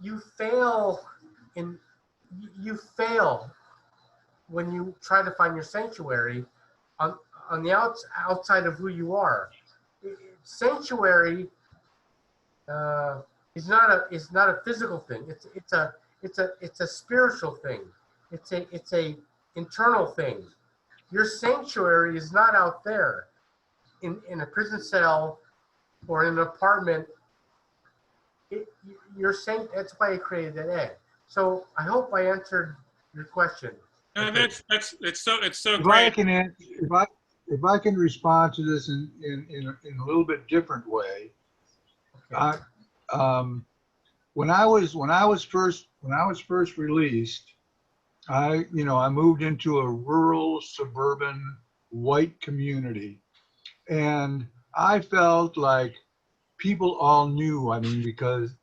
S4: you fail when you try to find your sanctuary on the outside of who you are. Sanctuary is not a physical thing. It's a spiritual thing. It's a internal thing. Your sanctuary is not out there in a prison cell or in an apartment. That's why I created that egg. So I hope I answered your question.
S8: It's so
S6: If
S8: great.
S6: if I can respond to this in a little bit different way.
S4: Okay.
S6: When I was first released, I moved into a rural suburban white community, and I felt like people all knew, because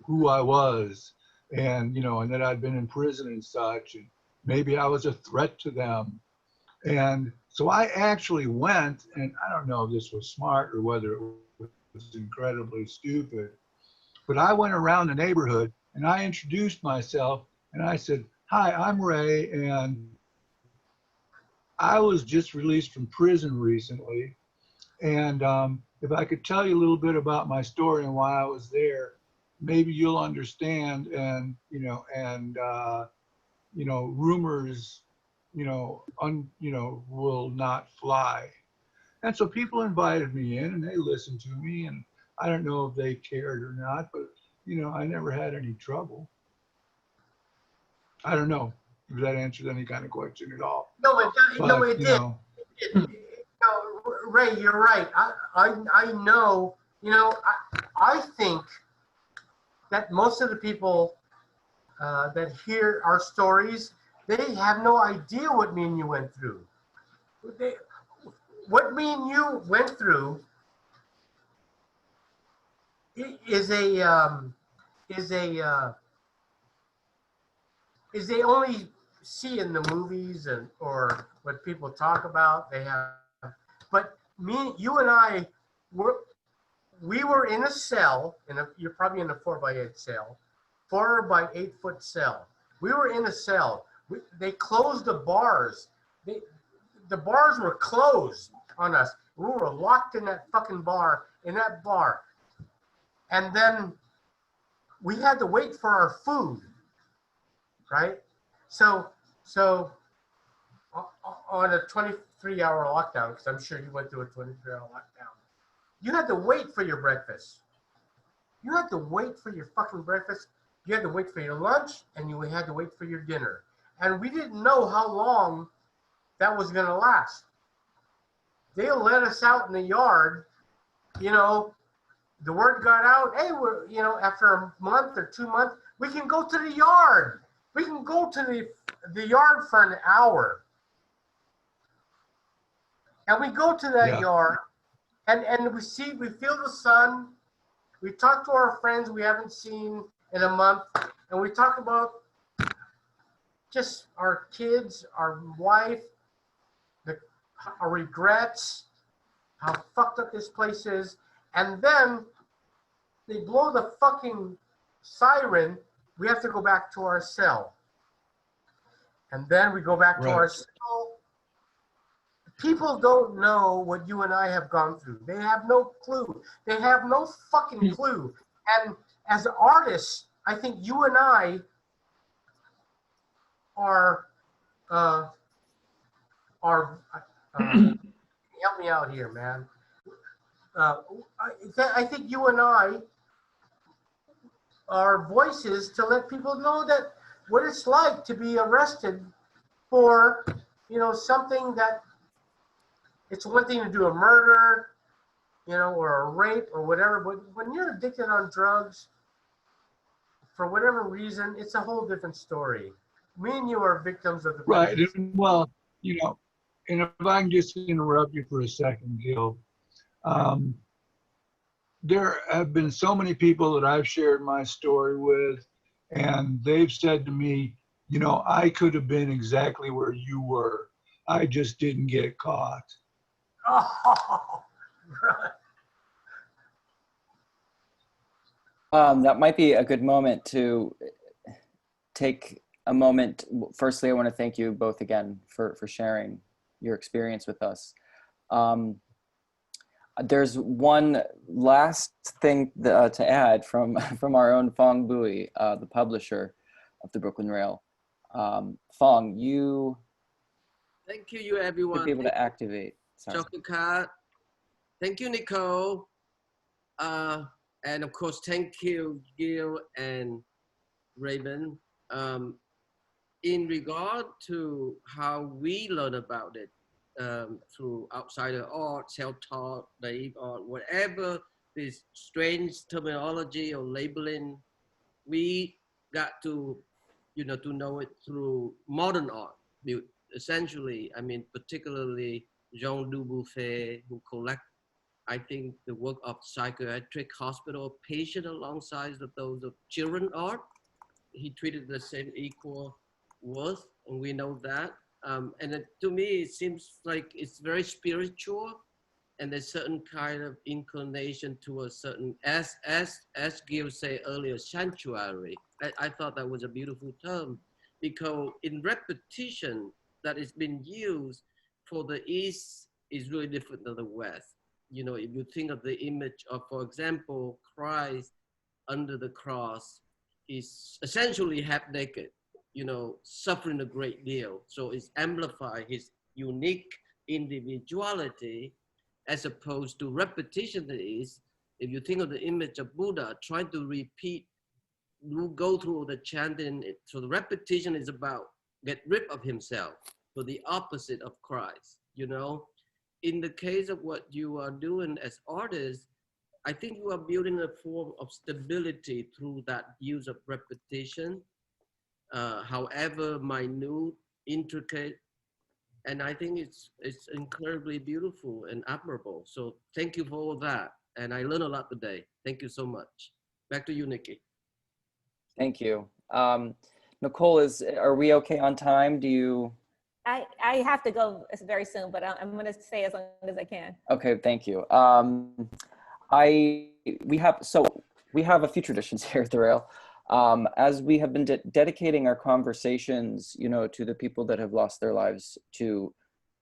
S6: who I was, and and that I'd been in prison and such, and maybe I was a threat to them. And so I actually went, and I don't know if this was smart or whether it was incredibly stupid, but I went around the neighborhood and I introduced myself and I said, "Hi, I'm Ray, and I was just released from prison recently, and if I could tell you a little bit about my story and why I was there, maybe you'll understand. And rumors, will not fly. And so people invited me in, and they listened to me, and I don't know if they cared or not, but I never had any trouble. I don't know if that answers any kind of question at all.
S4: No, it did. Ray, you're right. I know. I think that most of the people that hear our stories, they have no idea what me and you went through. What me and you went through is they only see in the movies or what people talk about. They have, but you and I we were in a cell, you're probably in a 4x8 cell, 4x8 foot cell. We were in a cell. They closed the bars. The bars were closed on us. We were locked in that fucking bar, And then we had to wait for our food, right? So on a 23-hour lockdown, because I'm sure you went through a 23-hour lockdown, you had to wait for your breakfast. You had to wait for your fucking breakfast. You had to wait for your lunch, and you had to wait for your dinner. And we didn't know how long that was going to last. They let us out in the yard. The word got out, hey, after a month or 2 months, we can go to the yard. We can go to the yard for an hour. And we go to that yard, and we feel the sun. We talk to our friends we haven't seen in a month, and we talk about just our kids, our wife, our regrets, how fucked up this place is. And then they blow the fucking siren. We have to go back to our cell. And then we go back to our cell. People don't know what you and I have gone through. They have no clue. They have no fucking clue. And as artists, I think you and I are help me out here, man. I think you and I are voices to let people know that what it's like to be arrested for, something that it's one thing to do a murder, or a rape or whatever, but when you're addicted on drugs, for whatever reason, it's a whole different story. Me and you are victims of the
S6: right. Well, and if I can just interrupt you for a second, Gil. There have been so many people that I've shared my story with, and they've said to me, I could have been exactly where you were. I just didn't get caught.
S4: Oh,
S1: That might be a good moment to take a moment. Firstly, I want to thank you both again for sharing your experience with us. There's one last thing to add from our own Phong Bui, the publisher of the Brooklyn Rail. Phong, you
S9: thank you everyone.
S1: Should be able to activate.
S9: Choghakate. Thank you, Nicole. And of course, thank you, Gil and Raven. In regard to how we learn about it, through outsider art, self-taught, naive art, whatever this strange terminology or labeling, we got to, to know it through modern art. Essentially, particularly Jean Dubuffet, who collect, I think, the work of psychiatric hospital patient alongside of those of children art. He treated the same equal worth, and we know that. And to me, it seems like it's very spiritual, and there's certain kind of inclination to a certain, as Gil said earlier, sanctuary. I thought that was a beautiful term, because in repetition that has been used for the East is really different than the West. you know, if you think of the image of, for example, Christ under the cross is essentially half naked, you know, suffering a great deal. So it's amplify his unique individuality, as opposed to repetition that is, if you think of the image of Buddha, trying to repeat, you go through the chanting. So the repetition is about get rid of himself. So the opposite of Christ, you know. In the case of what you are doing as artists, I think you are building a form of stability through that use of repetition, however minute, intricate. And I think it's incredibly beautiful and admirable. So thank you for all that. And I learned a lot today. Thank you so much. Back to you, Nikki.
S1: Thank you. Nicole, are we okay on time? Do you?
S3: I have to go very soon, but I'm going to stay as long as I can.
S1: Okay, thank you. We have a few traditions here at the Rail. As we have been dedicating our conversations, you know, to the people that have lost their lives to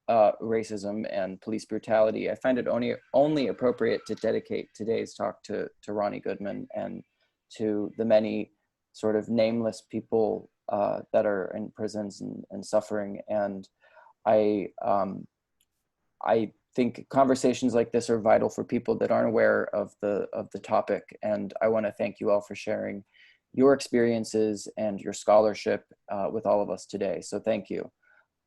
S1: racism and police brutality, I find it only appropriate to dedicate today's talk to Ronnie Goodman and to the many sort of nameless people that are in prisons and suffering. And I think conversations like this are vital for people that aren't aware of the topic. And I want to thank you all for sharing your experiences and your scholarship with all of us today. So thank you.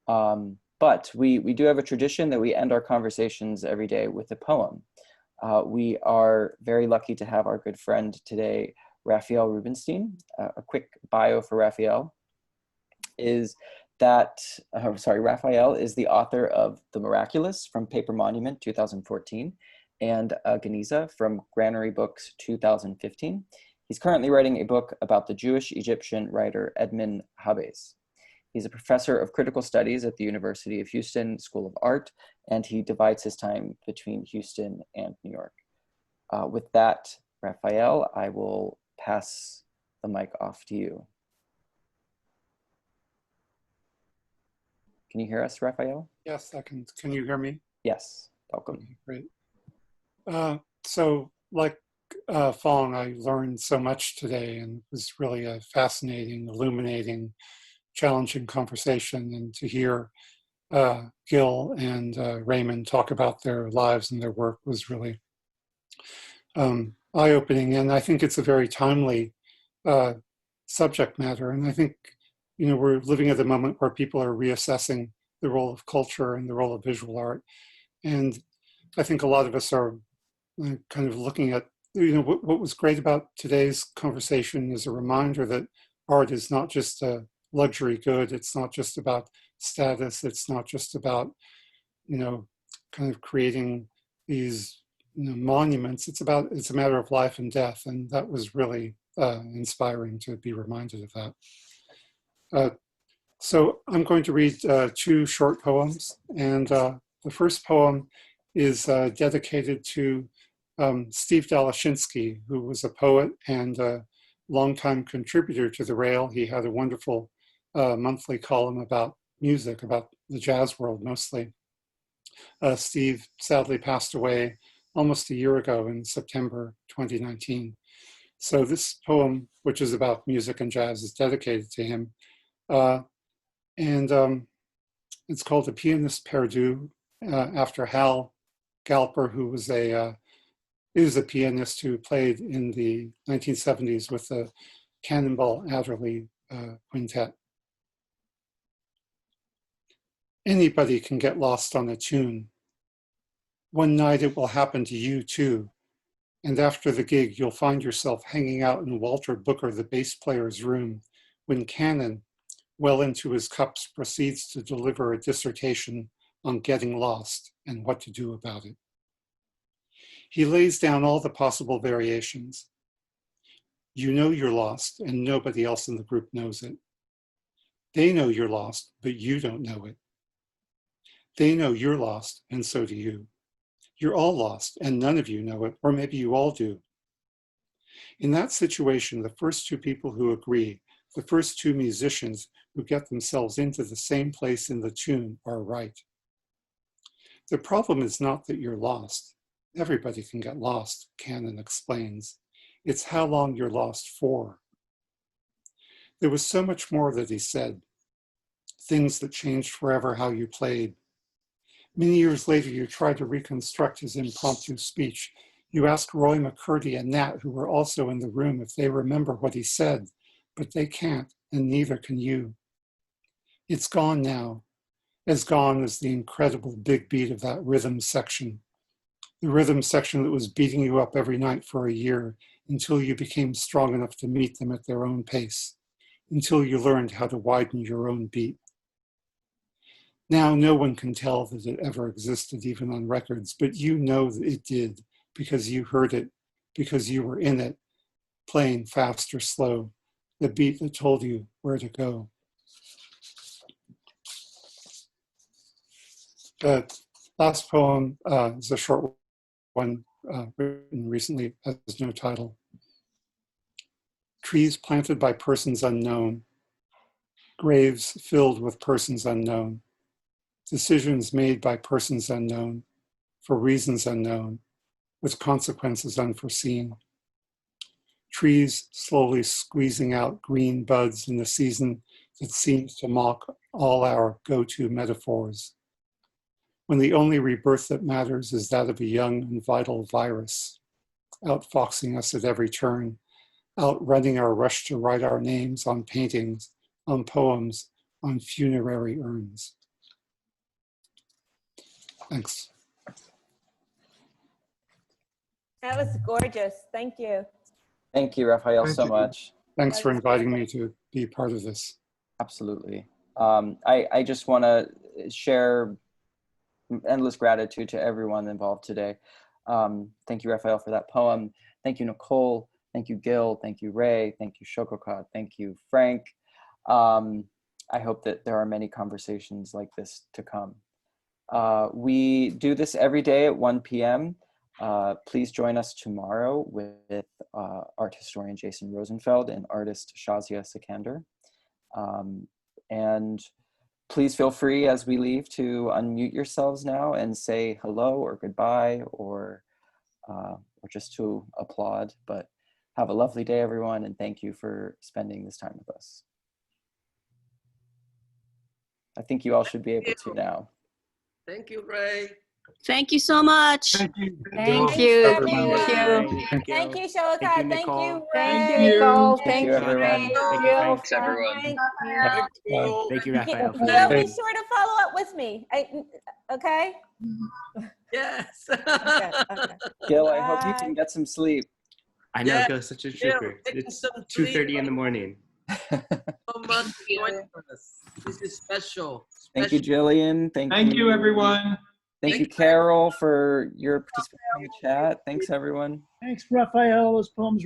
S1: But we do have a tradition that we end our conversations every day with a poem. We are very lucky to have our good friend today, Raphael Rubinstein. A quick bio for Raphael is that, Raphael is the author of The Miraculous from Paper Monument 2014 and Geniza from Granary Books 2015. He's currently writing a book about the Jewish Egyptian writer Edmund Habes. He's a professor of critical studies at the University of Houston School of Art, and he divides his time between Houston and New York. With that, Raphael, I will pass the mic off to you. Can you hear us, Raphael?
S10: Yes, I can. Can you hear me?
S1: Yes, welcome.
S10: Okay, great. So like Fong, I learned so much today, and it was really a fascinating, illuminating, challenging conversation. And to hear Gil and Raymond talk about their lives and their work was really eye-opening. And I think it's a very timely subject matter. And I think, you know, we're living at a moment where people are reassessing the role of culture and the role of visual art. And I think a lot of us are kind of looking at, you know, what was great about today's conversation is a reminder that art is not just a luxury good. It's not just about status. It's not just about, you know, kind of creating these, you know, monuments. It's a matter of life and death. And that was really inspiring to be reminded of that. So I'm going to read two short poems. And the first poem is dedicated to Steve Dalashinsky, who was a poet and a longtime contributor to The Rail. He had a wonderful monthly column about music, about the jazz world mostly. Steve sadly passed away almost a year ago in September 2019. So this poem, which is about music and jazz, is dedicated to him. It's called A Pianist Perdu, after Hal Galper, who was is a pianist who played in the 1970s with the Cannonball Adderley Quintet. Anybody can get lost on a tune. One night it will happen to you too. And after the gig, you'll find yourself hanging out in Walter Booker, the bass player's room, when Cannon, well into his cups, proceeds to deliver a dissertation on getting lost and what to do about it. He lays down all the possible variations. You know you're lost and nobody else in the group knows it. They know you're lost, but you don't know it. They know you're lost and so do you. You're all lost and none of you know it, or maybe you all do. In that situation, the first two people who agree, the first two musicians who get themselves into the same place in the tune are right. The problem is not that you're lost. Everybody can get lost, Cannon explains. It's how long you're lost for. There was so much more that he said. Things that changed forever how you played. Many years later, you tried to reconstruct his impromptu speech. You asked Roy McCurdy and Nat, who were also in the room, if they remember what he said, but they can't, and neither can you. It's gone now, as gone as the incredible big beat of that rhythm section. The rhythm section that was beating you up every night for a year until you became strong enough to meet them at their own pace, until you learned how to widen your own beat. Now, no one can tell that it ever existed, even on records, but you know that it did because you heard it, because you were in it, playing fast or slow, the beat that told you where to go. The last poem is a short one written recently, has no title. Trees planted by persons unknown, graves filled with persons unknown, decisions made by persons unknown, for reasons unknown, with consequences unforeseen. Trees slowly squeezing out green buds in a season that seems to mock all our go-to metaphors. When the only rebirth that matters is that of a young and vital virus, outfoxing us at every turn, outrunning our rush to write our names on paintings, on poems, on funerary urns. Thanks.
S3: That was gorgeous. Thank you.
S1: Thank you, Raphael,
S6: Thank
S1: so
S6: you.
S1: much.
S10: Thanks for inviting me to be part of this.
S1: Absolutely. I just want to share endless gratitude to everyone involved today. Thank you, Raphael, for that poem. Thank you, Nicole. Thank you, Gil. Thank you, Ray. Thank you, Choghakate. Thank you, Frank. I hope that there are many conversations like this to come. We do this every day at 1 p.m. Please join us tomorrow with art historian Jason Rosenfeld and artist Shazia Sikander. And please feel free as we leave to unmute yourselves now and say hello or goodbye or just to applaud. But have a lovely day, everyone, and thank you for spending this time with us. I think you all should be able to now.
S9: Thank you, Ray.
S11: Thank you so much.
S6: Thank you.
S2: Thank you.
S9: everyone.
S2: Thank you.
S3: Thank you, Shoka. Thank you,
S2: Thank you,
S3: Ray.
S2: Nicole.
S1: Thank
S2: Thank
S1: you,
S2: you,
S1: everyone.
S2: Ray.
S12: Thank you,
S2: Gil,
S12: thanks, everyone.
S2: Frank.
S9: Thank you.
S12: Thank you, Raphael. for
S3: Gil,
S12: the
S3: be sure to follow up with me. Okay?
S9: Yes.
S3: Okay.
S1: Gil, I hope you
S3: Bye.
S1: can get some sleep.
S12: I know,
S9: Yeah,
S12: go such a
S9: Gil,
S12: trooper.
S9: taking
S12: It's
S9: some sleep.
S12: 2:30 in the morning.
S9: So much for joining us. This is special.
S1: Thank you, Jillian.
S5: Thank you, everyone.
S1: Thank you, Carol, for your participation in the chat. Thanks, everyone.
S13: Thanks, Raphael. Those poems